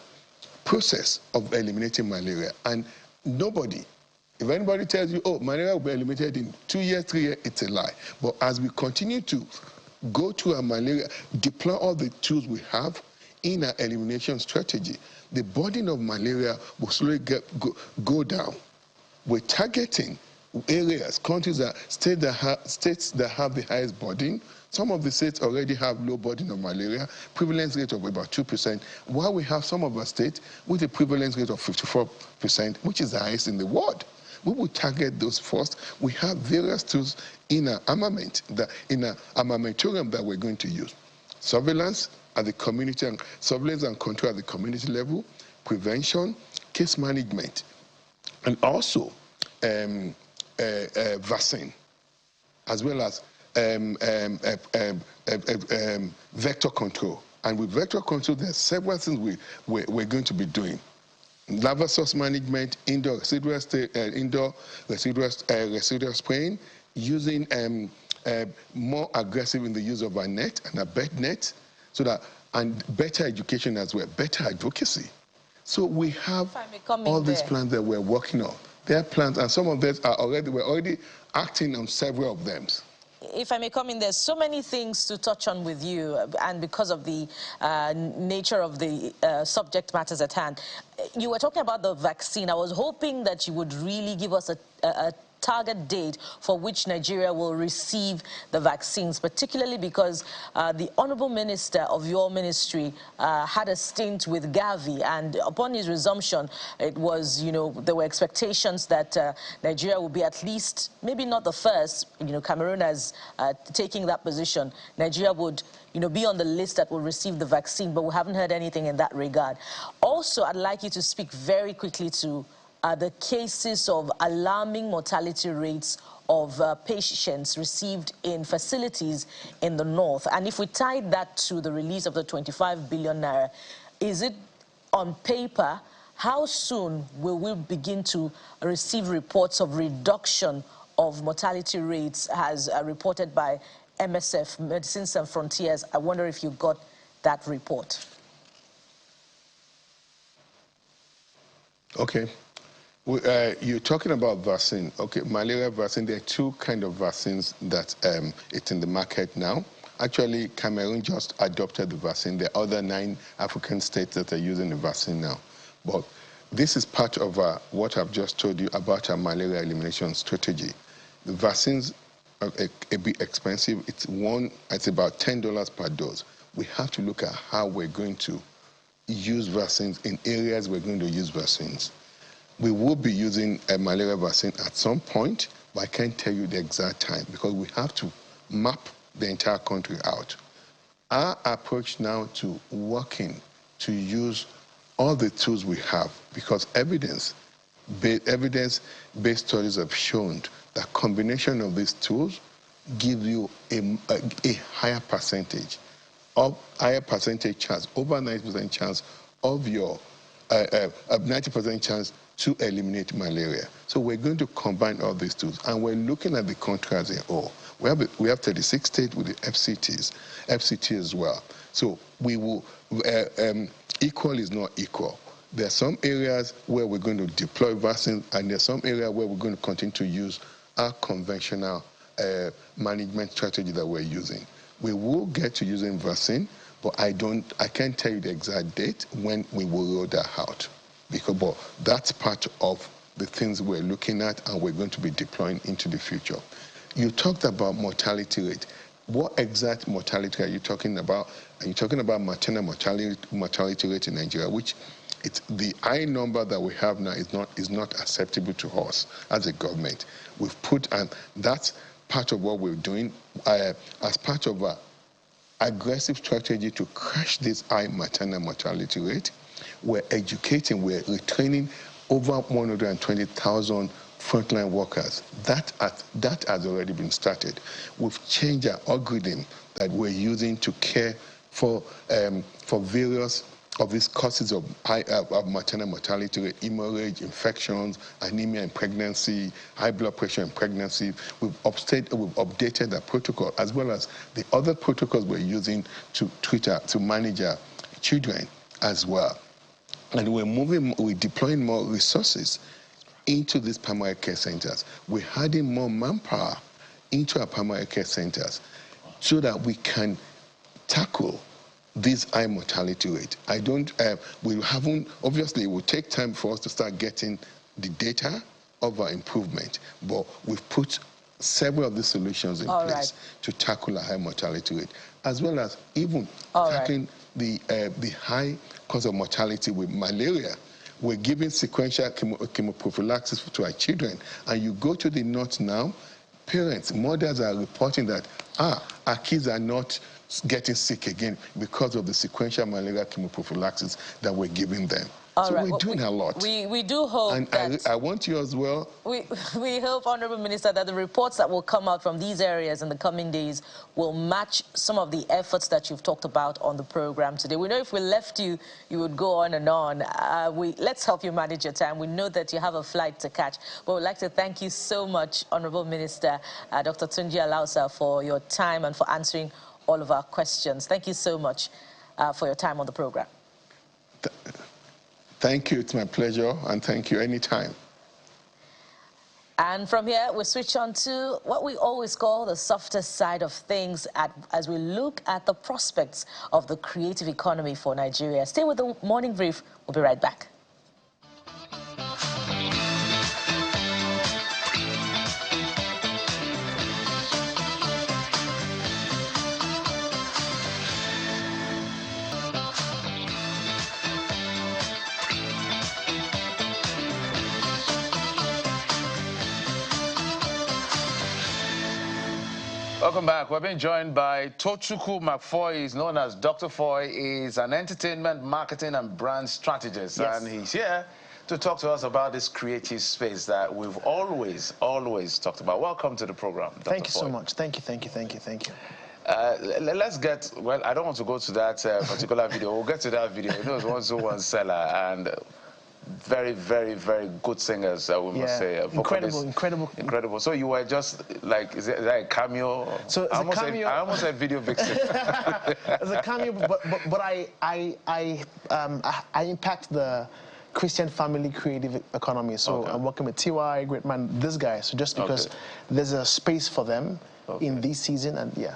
process of eliminating malaria. And if anybody tells you, oh, malaria will be eliminated in 2 years, 3 years, it's a lie. But as we continue to go to our malaria, deploy all the tools we have in our elimination strategy, the burden of malaria will slowly go down. We're targeting areas, states that have the highest burden. Some of the states already have low burden of malaria, prevalence rate of about 2%, while we have some of our states with a prevalence rate of 54%, which is the highest in the world. We will target those first. We have various tools in our armamentarium that we're going to use. Surveillance at the community and surveillance and control at the community level, prevention, case management, and also vaccine, as well as vector control. And with vector control, there are several things we're going to be doing. Lava source management, indoor residual spraying, using more aggressive in the use of a net and a bed net, so that, and better education as well, better advocacy. So we have all these plans that we're working on. There are plans, and some of them are we're already acting on several of them. If I may come in, there's so many things to touch on with you, and because of the nature of the subject matters at hand. You were talking about the vaccine. I was hoping that you would really give us a target date for which Nigeria will receive the vaccines, particularly because the Honorable Minister of your ministry had a stint with Gavi, and upon his resumption, it was, there were expectations that Nigeria would be at least, maybe not the first, Cameroon as taking that position. Nigeria would be on the list that will receive the vaccine, but we haven't heard anything in that regard. Also, I'd like you to speak very quickly to the cases of alarming mortality rates of patients received in facilities in the north. And if we tie that to the release of the 25 billion naira, is it on paper? How soon will we begin to receive reports of reduction of mortality rates as reported by MSF, Medicines Sans Frontiers? I wonder if you got that report. Okay. You're talking about vaccine. Okay, malaria vaccine. There are two kinds of vaccines that it's in the market now. Actually, Cameroon just adopted the vaccine. There are other 9 African states that are using the vaccine now. But this is part of what I've just told you about our malaria elimination strategy. The vaccines are a bit expensive. It's about $10 per dose. We have to look at how we're going to use vaccines in areas we're going to use vaccines. We will be using a malaria vaccine at some point, but I can't tell you the exact time because we have to map the entire country out. Our approach now to working to use all the tools we have, because evidence-based studies have shown that combination of these tools gives you a higher percentage chance, over 90% chance of your 90% chance to eliminate malaria. So we're going to combine all these tools, and we're looking at the country as a whole. We have 36 states with the FCT as well. So we will, equal is not equal. There are some areas where we're going to deploy vaccines, and there are some areas where we're going to continue to use our conventional management strategy that we're using. We will get to using vaccine, but I can't tell you the exact date when we will roll that out. But that's part of the things we're looking at and we're going to be deploying into the future. You talked about mortality rate. What exact mortality are you talking about? Are you talking about maternal mortality rate in Nigeria, which the high number that we have now is not acceptable to us as a government. We've put, and that's part of what we're doing as part of an aggressive strategy to crash this high maternal mortality rate. We're educating, we're retraining over 120,000 frontline workers. That has already been started. We've changed our algorithm that we're using to care for various of these causes of maternal mortality rate, hemorrhage, infections, anemia in pregnancy, high blood pressure in pregnancy. We've updated our protocol, as well as the other protocols we're using to manage our children as well. And we're deploying more resources into these primary care centers. We're adding more manpower into our primary care centers so that we can tackle this high mortality rate. Obviously it will take time for us to start getting the data of our improvement, but we've put several of the solutions in place to tackle a high mortality rate, as well as even tackling the high cause of mortality with malaria. We're giving sequential chemoprophylaxis to our children, and you go to the north now, mothers are reporting that our kids are not getting sick again because of the sequential malaria chemoprophylaxis that we're giving them. So we're doing a lot. We do hope and that... I want you as well. We hope, Honourable Minister, that the reports that will come out from these areas in the coming days will match some of the efforts that you've talked about on the program today. We know if we left you, you would go on and on. Let's help you manage your time. We know that you have a flight to catch. But we'd like to thank you so much, Honourable Minister Dr. Tunji Alausa, for your time and for answering all of our questions. Thank you so much for your time on the program. Thank you. It's my pleasure, and thank you anytime. And from here, we switch on to what we always call the softer side of things as we look at the prospects of the creative economy for Nigeria. Stay with the Morning Brief. We'll be right back. Welcome back. We're being joined by Tochukwu McFoy. He's known as Dr. Foy. He's an entertainment, marketing, and brand strategist. Yes. And he's here to talk to us about this creative space that we've always talked about. Welcome to the program, Dr. Thank you Foy. so much. Thank you. Let's get, well, I don't want to go to that particular video. We'll get to that video. You know, it's one seller and very, very, very good singers, we must say. Incredible. So you were just like, is that a cameo? So it's a cameo. I almost said video vixen. It's a cameo, but I impact the Christian family creative economy. So I'm working with TY, great man, this guy. So just because there's a space for them in this season, and yeah.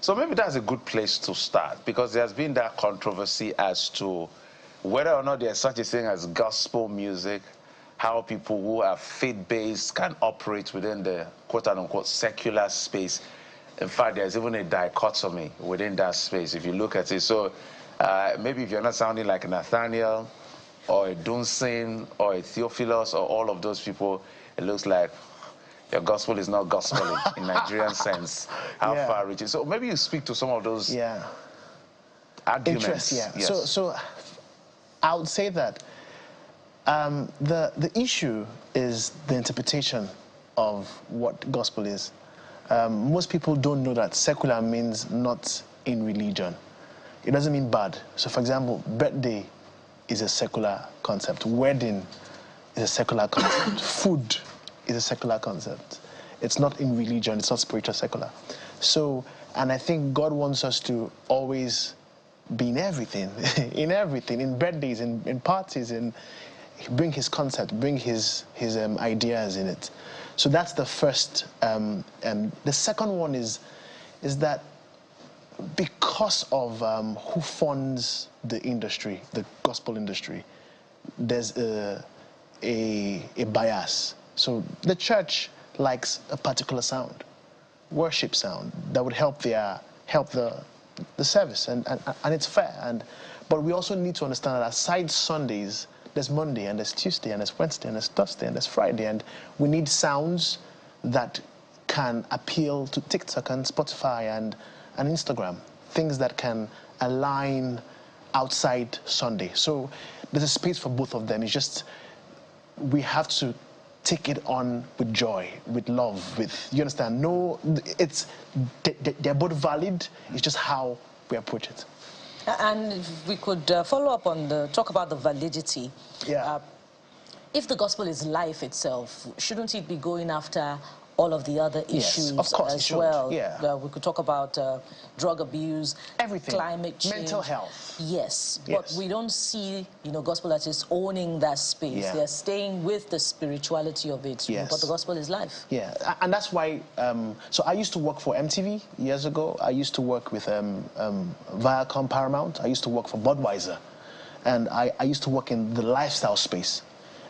So maybe that's a good place to start, because there's been that controversy as to whether or not there's such a thing as gospel music, how people who are faith-based can operate within the quote-unquote secular space. In fact, there's even a dichotomy within that space, if you look at it. So maybe if you're not sounding like a Nathaniel or a Dunsin or a Theophilus or all of those people, it looks like your gospel is not gospel in Nigerian sense. How far reaching? So maybe you speak to some of those arguments. Yes. So I would say that the issue is the interpretation of what gospel is. Most people don't know that secular means not in religion. It doesn't mean bad. So, for example, birthday is a secular concept. Wedding is a secular concept. Food is a secular concept. It's not in religion. It's not spiritual secular. So, and I think God wants us to always be in everything, in birthdays, in parties, and bring his concept, bring his ideas in it. So that's the first. The second one is that because of who funds the industry, the gospel industry, there's a bias. So the church likes a particular sound, worship sound that would help the service, and it's fair. But we also need to understand that aside Sundays, there's Monday, and there's Tuesday, and there's Wednesday, and there's Thursday, and there's Friday, and we need sounds that can appeal to TikTok and Spotify and Instagram, things that can align outside Sunday. So there's a space for both of them. It's just we have to take it on with joy, with love, you understand? No, they're both valid. It's just how we approach it. And if we could follow up on talk about the validity. Yeah. If the gospel is life itself, shouldn't it be going after all of the other issues of course as well? Yeah. We could talk about drug abuse, everything, climate change, mental health. Yes, but we don't see, gospel that is owning that space. Yeah. They're staying with the spirituality of it. Yes. But the gospel is life. Yeah, and that's why. So I used to work for MTV years ago. I used to work with Viacom Paramount. I used to work for Budweiser, and I used to work in the lifestyle space,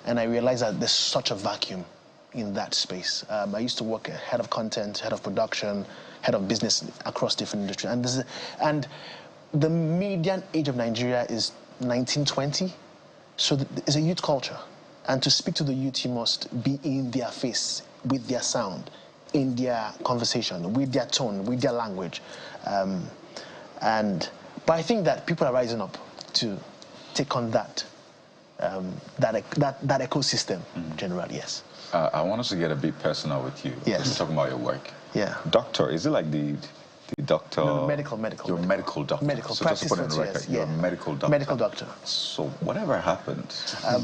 and I realized that there's such a vacuum in that space. I used to work as head of content, head of production, head of business across different industries. And the median age of Nigeria is 1920. So it's a youth culture. And to speak to the youth, you must be in their face, with their sound, in their conversation, with their tone, with their language. But I think that people are rising up to take on that that ecosystem generally, yes. I want us to get a bit personal with you. Yes. We're talking about your work. Yeah. Doctor, is it like the doctor? No, medical. You're a medical doctor. Medical. So just to put it on the record, years, you're a medical doctor. Medical doctor. So whatever happened?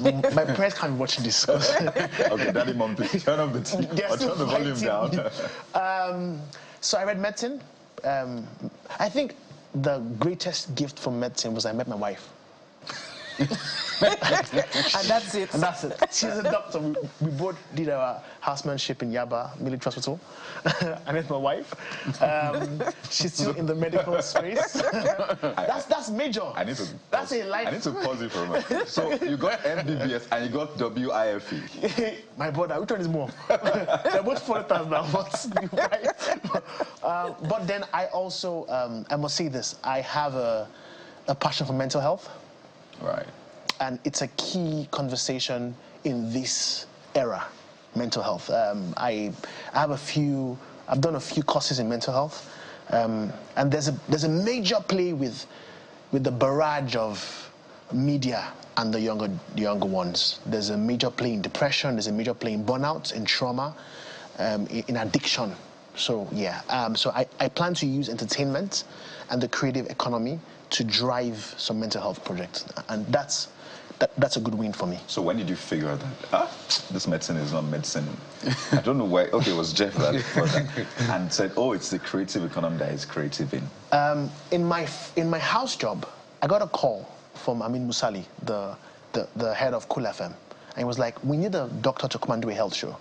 My parents can't be watching this. Okay, Daddy, Mom, please turn off the TV or turn the volume down. So I read medicine. I think the greatest gift from medicine was I met my wife. And that's it. And that's it. She's a doctor. We both did our housemanship in Yaba Military Hospital. I met my wife. She's still in the medical space. That's major. That's a life. I need to pause you for a moment. So you got MBBS and you got WIFE. My brother, which one is more? They're both 4,000 now. But then I also, I must say this, I have a passion for mental health. Right. And it's a key conversation in this era, mental health. I've done a few courses in mental health, and there's a major play with the barrage of media and the younger ones. There's a major play in depression. There's a major play in burnout, in trauma, in addiction. So yeah, so I plan to use entertainment and the creative economy to drive some mental health projects, and that's a good win for me. So when did you figure out that this medicine is not medicine? I don't know why. Okay, it was Jeff that brought that and said, "Oh, it's the creative economy that is creative in." In my house job, I got a call from Amin Musali, the head of Cool FM, and he was like, "We need a doctor to come and do a health show."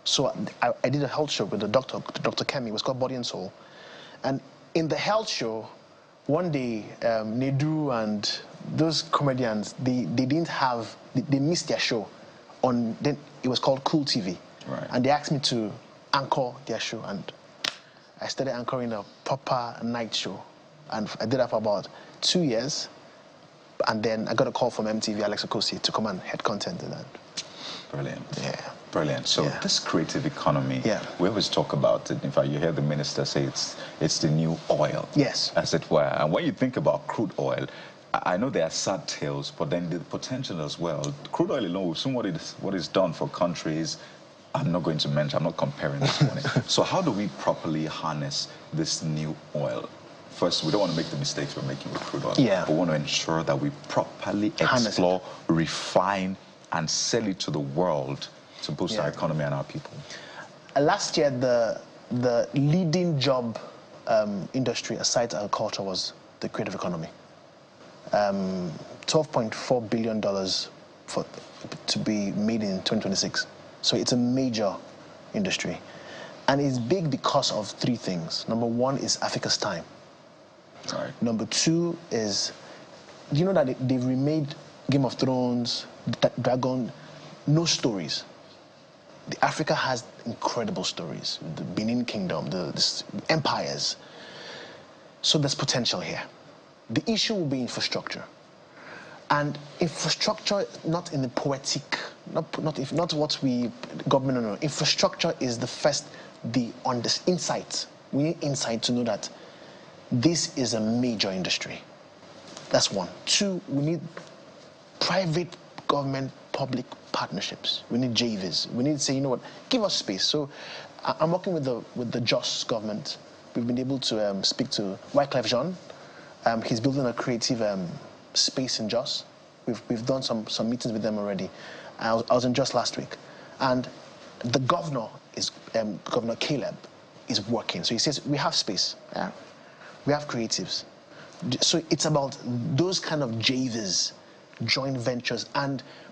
So I did a health show with Dr. Kemi. It was called Body and Soul, and in the health show, one day, Nedu and those comedians, they missed their show then it was called Cool TV. Right. And they asked me to anchor their show, and I started anchoring a proper night show. And I did that for about 2 years. And then I got a call from MTV, Alex Okosi, to come and head content in that. Brilliant. Yeah. Brilliant. So this creative economy, we always talk about it. In fact, you hear the minister say it's the new oil. Yes. As it were. And when you think about crude oil, I know there are sad tales, but then the potential as well. Crude oil alone, we've seen what it's done for countries. I'm not going to mention, I'm not comparing this morning. So how do we properly harness this new oil? First, we don't want to make the mistakes we're making with crude oil. Yeah. We want to ensure that we properly explore, refine, and sell it to the world to boost our economy and our people. Last year, the leading job industry aside agriculture was the creative economy. $12.4 billion to be made in 2026. So it's a major industry. And it's big because of three things. Number one is Africa's time. Right. Number two is, do you know that they've remade Game of Thrones, Dragon, no stories. Africa has incredible stories. The Benin Kingdom, the empires. So there's potential here. The issue will be infrastructure. And infrastructure, not in the poetic, not what we, government, no. Infrastructure is the insight. We need insight to know that this is a major industry. That's one. Two, we need private, government, public partnerships. We need JVs. We need to say, you know what, give us space. So I'm working with the Jos government. We've been able to speak to Wyclef Jean. He's building a creative space in Jos. We've done some meetings with them already. I was in Jos last week, and the governor is Governor Caleb is working. So he says we have space, we have creatives. So it's about those kind of JVs, joint ventures,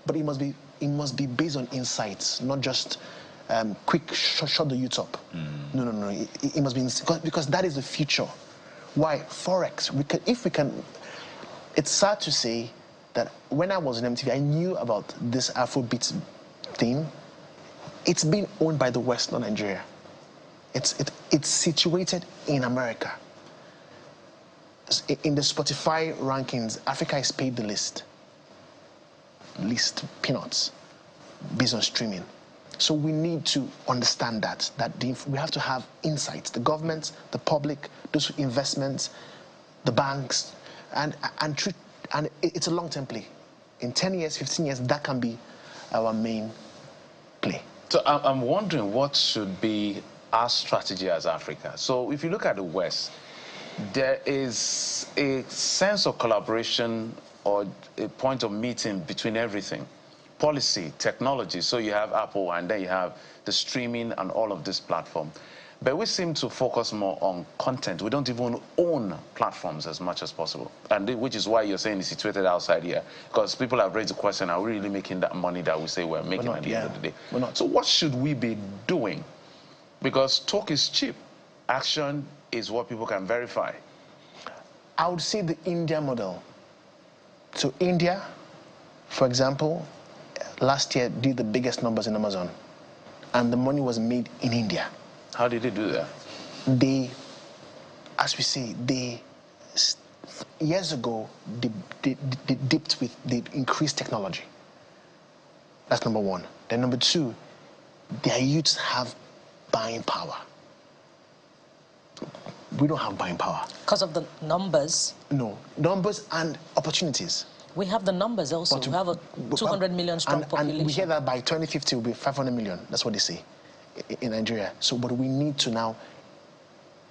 but it must be based on insights, not just quick shut the youth up. No. It must be because that is the future. Why? Forex. It's sad to say that when I was in MTV, I knew about this Afrobeat thing. It's been owned by the West, not Nigeria. It's situated in America. In the Spotify rankings, Africa is paid the least peanuts based on streaming. So we need to understand that we have to have insights. The government, the public, those investments, the banks, and it's a long-term play. in 10 years, 15 years, that can be our main play. So I'm wondering what should be our strategy as Africa. So if you look at the West, there is a sense of collaboration or a point of meeting between everything. Policy, technology, so you have Apple and then you have the streaming and all of this platform. But we seem to focus more on content. We don't even own platforms as much as possible. And which is why you're saying it's situated outside here. Because people have raised the question, are we really making that money that we say we're making at the end of the day? We're not. So what should we be doing? Because talk is cheap. Action is what people can verify. I would say the India model. So India, for example, last year did the biggest numbers in Amazon. And the money was made in India. How did they do that? They, as we say, years ago, they dipped with, they increased technology. That's number one. Then number two, their youths have buying power. We don't have buying power. Because of the numbers? No, numbers and opportunities. We have the numbers also. We have a 200 million strong population. And we hear that by 2050 will be 500 million. That's what they say in Nigeria. So, but we need to now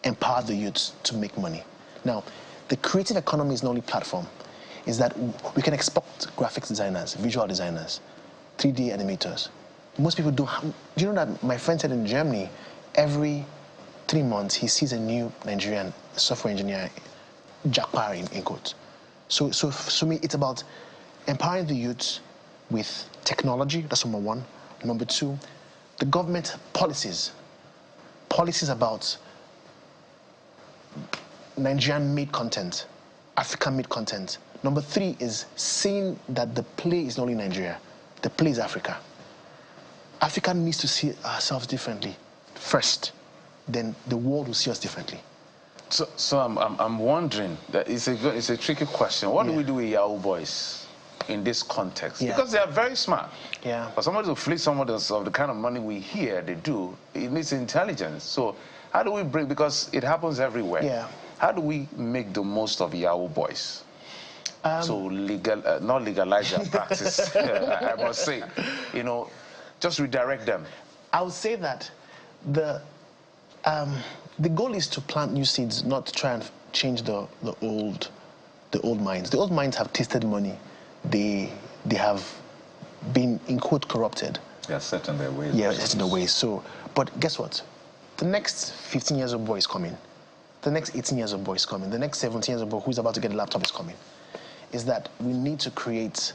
empower the youths to make money. Now, the creative economy is not only platform. Is that we can export graphics designers, visual designers, 3D animators. Most people don't have. Do you know that my friend said in Germany, every 3 months he sees a new Nigerian software engineer, jackpot in quotes. So for me, it's about empowering the youth with technology. That's number one. Number two, the government policies. Policies about Nigerian-made content, African-made content. Number three is seeing that the play is not only Nigeria, the play is Africa. Africa needs to see ourselves differently first, then the world will see us differently. So I'm wondering, that it's a tricky question. What do we do with Yahoo boys in this context? Because they are very smart. Yeah. For somebody to fleet someone of the kind of money we hear they do, it needs intelligence. So how do we bring, because it happens everywhere. Yeah. How do we make the most of Yahoo boys? So not legalize their practice, I must say. You know, just redirect them. I would say that the goal is to plant new seeds, not to try and change the old minds. The old minds have tasted money. They have been, in quote, corrupted. They are set in their ways. Yeah, set in their ways. So, but guess what? The next 15 years of boy is coming. The next 18 years of boy is coming. The next 17 years of boy who's about to get a laptop is coming. Is that we need to create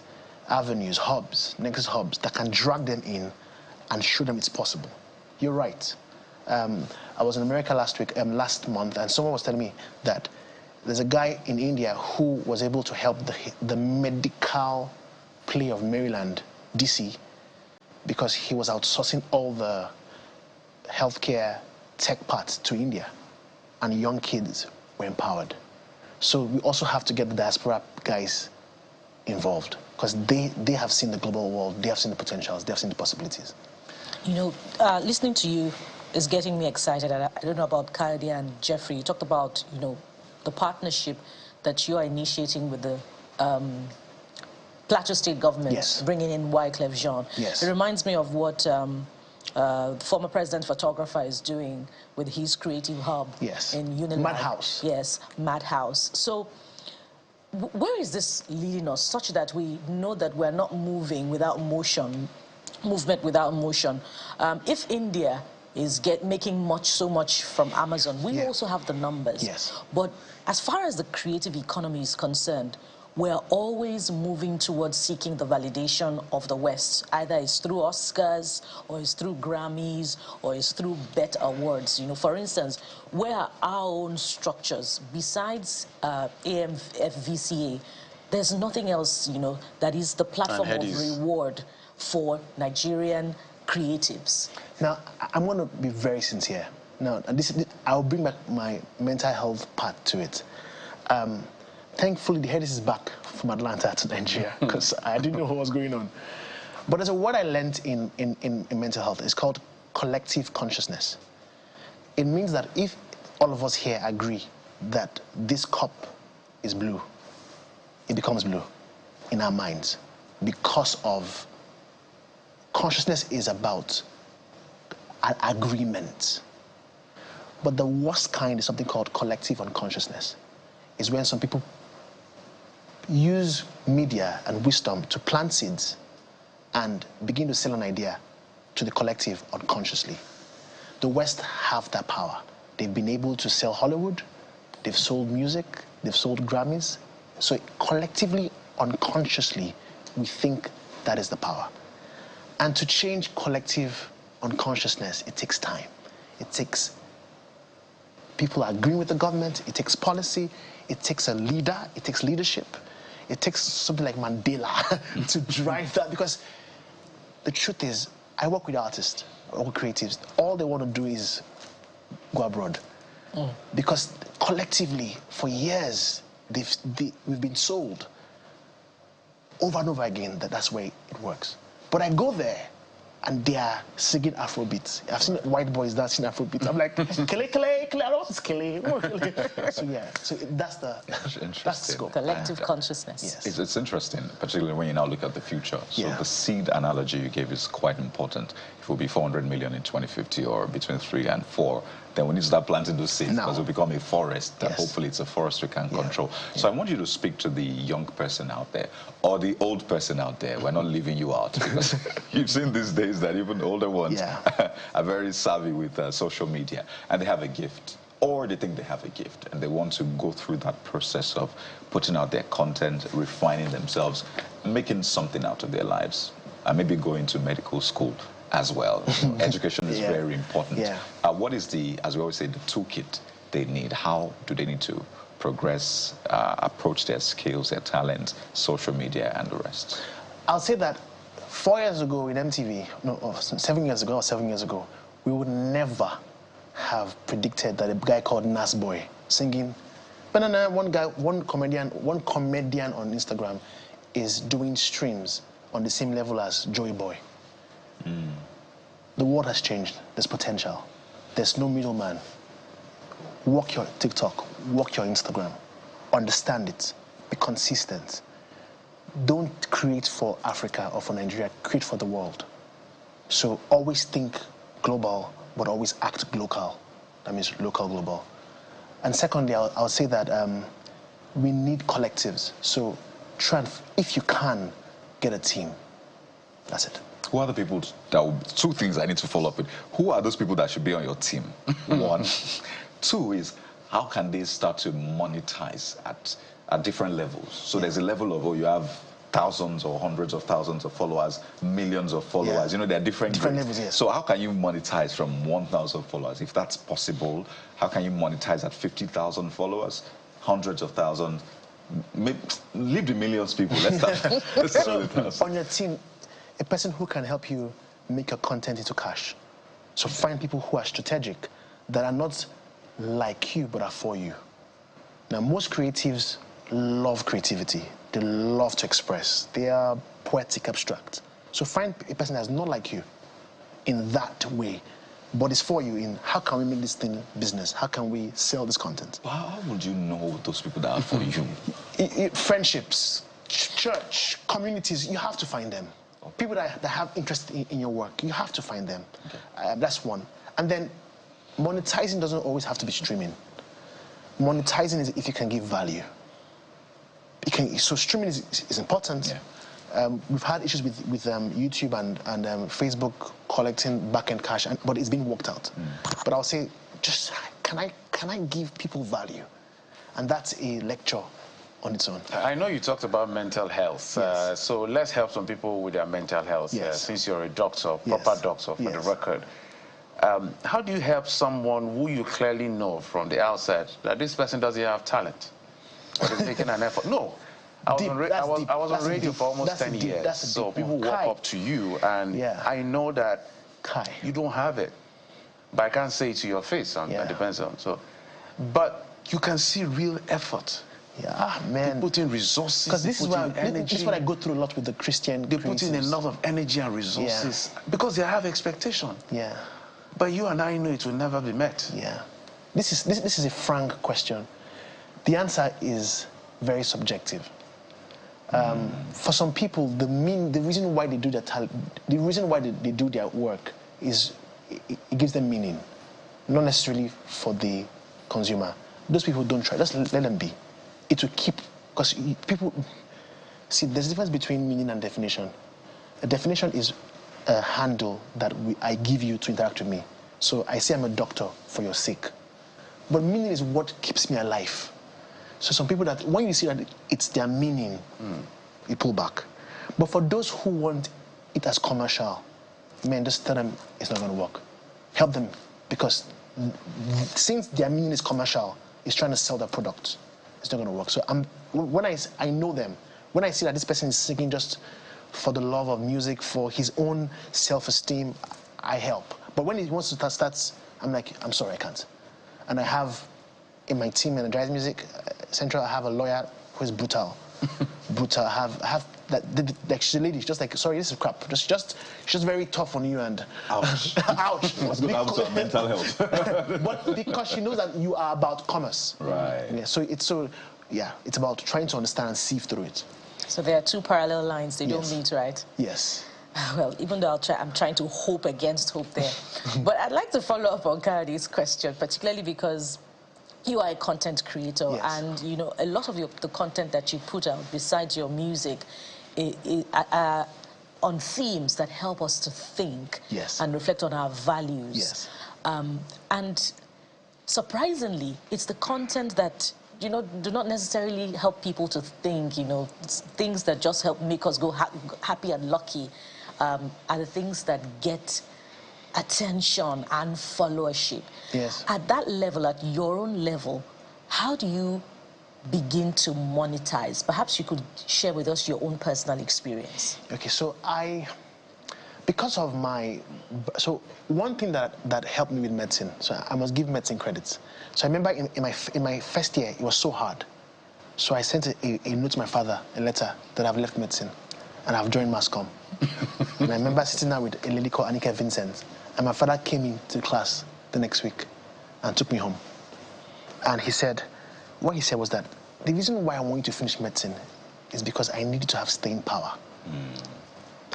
avenues, hubs, nexus hubs that can drag them in and show them it's possible. You're right. I was in America last month, and someone was telling me that there's a guy in India who was able to help the medical play of Maryland, DC, because he was outsourcing all the healthcare tech parts to India, and young kids were empowered. So we also have to get the diaspora guys involved, because they have seen the global world, they have seen the potentials, they have seen the possibilities. You know, listening to you is getting me excited. I don't know about Kayode and Jeffrey. You talked about, you know, the partnership that you are initiating with the Plateau State government, yes, bringing in Wyclef Jean. Yes. It reminds me of what former president photographer is doing with his creative hub, yes, in Unilag. Madhouse. Yes, Madhouse. So where is this leading us, such that we know that we're not moving without motion, movement without motion? If India is making so much from Amazon, we also have the numbers. Yes. But as far as the creative economy is concerned, we're always moving towards seeking the validation of the West. Either it's through Oscars, or it's through Grammys, or it's through BET Awards. You know, for instance, where are our own structures besides AMFVCA? There's nothing else, you know, that is the platform of reward for Nigerian creatives. Now, I'm going to be very sincere. Now, I'll bring back my mental health part to it. Thankfully, the headis is back from Atlanta to Nigeria, because I didn't know what was going on. But there's a word I learned in mental health. It's called collective consciousness. It means that if all of us here agree that this cup is blue, it becomes blue in our minds. because of consciousness is about an agreement. But the worst kind is something called collective unconsciousness. Is when some people use media and wisdom to plant seeds and begin to sell an idea to the collective unconsciously. The West have that power. They've been able to sell Hollywood, they've sold music, they've sold Grammys. So collectively, unconsciously, we think that is the power. And to change collective unconsciousness, it takes time. It takes people agreeing with the government, it takes policy, it takes a leader, it takes leadership, it takes something like Mandela to drive that. Because the truth is, I work with artists, I work with creatives. All they want to do is go abroad. Because collectively, for years, we've been sold over and over again that that's where it works. But I go there, and they are singing Afrobeats. I've seen white boys dancing Afrobeats. I'm like, kele, kele, kele, I don't want to kele. So yeah, so that's the scope. Collective consciousness. Yes. It's interesting, particularly when you now look at the future. So the seed analogy you gave is quite important. If it will be 400 million in 2050 or between 3 and 4, then we need to start planting those seeds because it will become a forest. That hopefully it's a forest we can control. So I want you to speak to the young person out there or the old person out there. We're not leaving you out because you've seen these days that even older ones are very savvy with social media and they have a gift. Or they think they have a gift and they want to go through that process of putting out their content, refining themselves, making something out of their lives, and maybe going to medical school as well. Education is very important. What is the, as we always say, the toolkit they need? How do they need to progress, approach their skills, their talents, social media, and the rest? I'll say that 4 years ago in MTV, no, 7 years ago, we would never have predicted that a guy called Nas Boy singing, one comedian on Instagram is doing streams on the same level as Joey Boy. The world has changed. There's potential. There's no middleman. Work your TikTok, work your Instagram, understand it, be consistent. Don't create for Africa or for Nigeria, create for the world. So always think global, but always act local. That means local, global. And secondly, I'll say that we need collectives. So try and, if you can, get a team. That's it. Who are the people, two things I need to follow up with. Who are those people that should be on your team? One. Two is, how can they start to monetize at different levels? So there's a level of, you have thousands or hundreds of thousands of followers, millions of followers. You know, there are different levels, So how can you monetize from 1,000 followers? If that's possible, how can you monetize at 50,000 followers, hundreds of thousands? Leave the millions people. Let's start. On your team, a person who can help you make your content into cash. So find people who are strategic, that are not like you, but are for you. Now, most creatives love creativity. They love to express. They are poetic, abstract. So find a person that's not like you in that way, but it's for you in how can we make this thing business? How can we sell this content? Well, how would you know those people that are for you? Friendships, church, communities, you have to find them. People that have interest in your work, you have to find them. That's one. And then monetizing doesn't always have to be streaming. Monetizing is if you can give value. So streaming is important. We've had issues with YouTube and Facebook collecting back-end cash, but it's been worked out. But I'll say, just can I give people value? And that's a lecture on its own. I know you talked about mental health, so let's help some people with their mental health. Since you're a doctor, proper doctor for the record. How do you help someone who you clearly know from the outset that this person doesn't have talent? Or is making an effort? No. I was on radio for almost 10 years. So people walk up to you and I know that you don't have it. But I can't say it to your face, it depends on. But you can see real effort. Man. They put in resources. Because this is what I go through a lot with the Christian. They put in a lot of energy and resources because they have expectation. But you and I know it will never be met. This is a frank question. The answer is very subjective. For some people, the reason why they do they do their work is it gives them meaning, not necessarily for the consumer. Those people don't try. Just let them be. It will keep, because people see there's a difference between meaning and definition. A definition is a handle that I give you to interact with me. So I say I'm a doctor for your sake. But meaning is what keeps me alive. So some people that, when you see that it's their meaning, you pull back. But for those who want it as commercial, man, just tell them it's not going to work. Help them, because since their meaning is commercial, it's trying to sell their product. It's not going to work. So when I know them, when I see that this person is singing just for the love of music, for his own self-esteem, I help. But when he wants to start, I'm like, I'm sorry, I can't. And I have in my team in Jazz Music Central, I have a lawyer who is brutal. Brutal. I have that she's a lady. She's just like, sorry, this is crap. She's just very tough on you and ouch. Ouch. What's going to happen to her mental health? But because she knows that you are about commerce. Right. Yeah. So it's about trying to understand and sieve through it. So there are two parallel lines. They don't meet, right? Yes. Well, even though I'm trying to hope against hope there. But I'd like to follow up on Kayade's question, particularly because you are a content creator, and you know a lot of the content that you put out, besides your music, on themes that help us to think and reflect on our values. And surprisingly, it's the content that do not necessarily help people to think. Things that just help make us go happy and lucky are the things that get attention and followership. Yes. At that level, at your own level, how do you begin to monetize? Perhaps you could share with us your own personal experience. Okay, so because of one thing that helped me with medicine, so I must give medicine credits. So I remember in my first year, it was so hard. So I sent a note to my father, a letter, that I've left medicine and I've joined MassCom. And I remember sitting down with a lady called Annika Vincent, and my father came into class the next week and took me home. And what he said was that the reason why I want you to finish medicine is because I need you to have staying power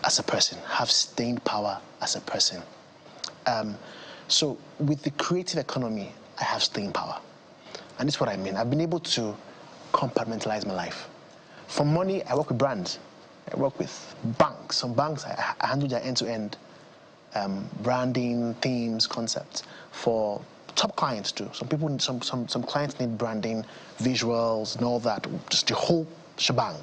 as a person, have staying power as a person. So with the creative economy, I have staying power. And this is what I mean. I've been able to compartmentalize my life. For money, I work with brands. I work with banks. Some banks, I handle their end-to-end branding, themes, concepts. For top clients too. Some clients need branding, visuals, and all that, just the whole shebang.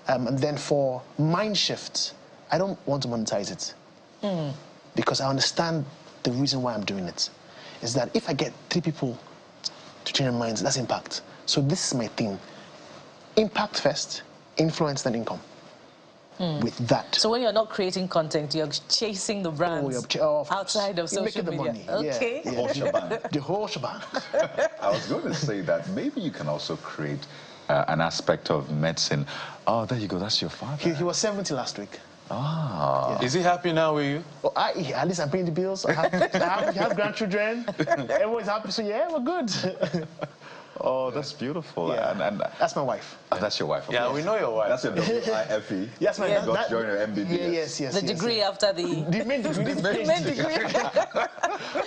And then for mind shifts, I don't want to monetize it because I understand the reason why I'm doing it. Is that if I get 3 people to change their minds, that's impact. So this is my theme: impact first, influence, then income. With that. So when you're not creating content, you're chasing the brands outside of social media. Money. Okay. The whole shebang. The whole shebang. I was going to say that maybe you can also create an aspect of medicine. Oh, there you go. That's your father. He was 70 last week. Ah. Yeah. Is he happy now with you? Well, at least I'm paying the bills. I have grandchildren. Everyone's happy. So yeah, we're good. Oh, that's beautiful. Yeah. And that's my wife. Oh, that's your wife. Okay. Yeah, we know your wife. That's your WIFE. Yes, my wife. Got to join your MBBS. Yes. The degree after the main degree. The main degree.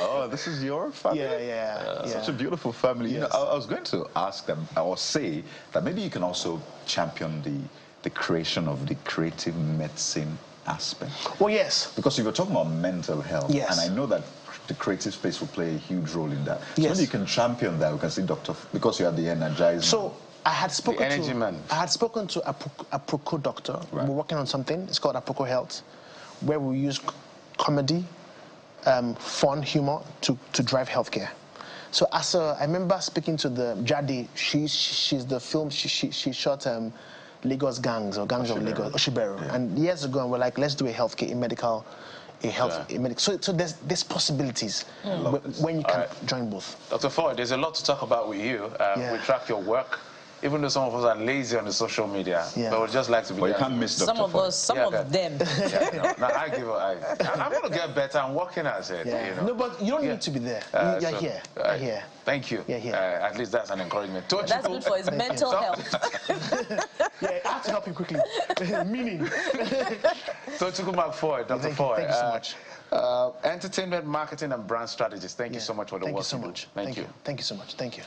Oh, this is your family? Yeah. Such a beautiful family. Yes. I was going to ask them, or say, that maybe you can also champion the creation of the creative medicine aspect. Well, yes. Because you were talking about mental health. Yes. And I know that the creative space will play a huge role in that. So yes. maybe you can champion that. We can see Dr. Because you are the energizer. So I had spoken to a Proco doctor. Right. We're working on something. It's called Proco Health, where we use comedy, fun, humor to drive healthcare. So I remember speaking to the Jadi. She's the film. She shot Lagos Gangs or Gangs of Lagos, Oshibero. Yeah. And years ago, and we're like, let's do a healthcare, a medical. So there's possibilities when you can join both. Dr. Foy, there's a lot to talk about with you. We track your work. even though some of us are lazy on the social media, but we'd just like to be But there. you can't miss Dr. Some of us, some of them. Yeah, no, I give up. I'm going to get better. I'm working at it. Yeah. You know? No, but you don't need to be there. You're here. You're here. Thank you. You're here. At least that's an encouragement. That's good for his mental health. Yeah, I have to help you quickly. Meaning. Tochukwu McFoy, Dr. Foy. Thank you so much. Entertainment, marketing, and brand strategist. Thank you so much for the work. Thank you so much. Thank you. Thank you so much. Thank you.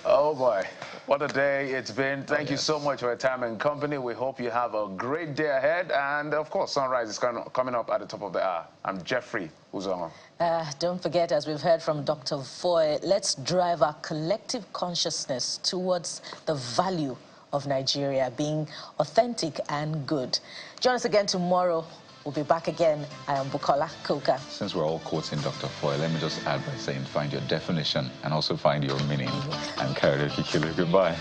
Oh boy, what a day it's been. Thank you so much for your time and company. We hope you have a great day ahead. And of course, sunrise is coming up at the top of the hour. I'm Jeffrey Uzongo. Don't forget, as we've heard from Dr. Foy, let's drive our collective consciousness towards the value of Nigeria being authentic and good. Join us again tomorrow. We'll be back again. I am Bukola Koka. Since we're all quoting Dr. Foy, let me just add by saying find your definition and also find your meaning. I'm Kayode Kikile. Goodbye.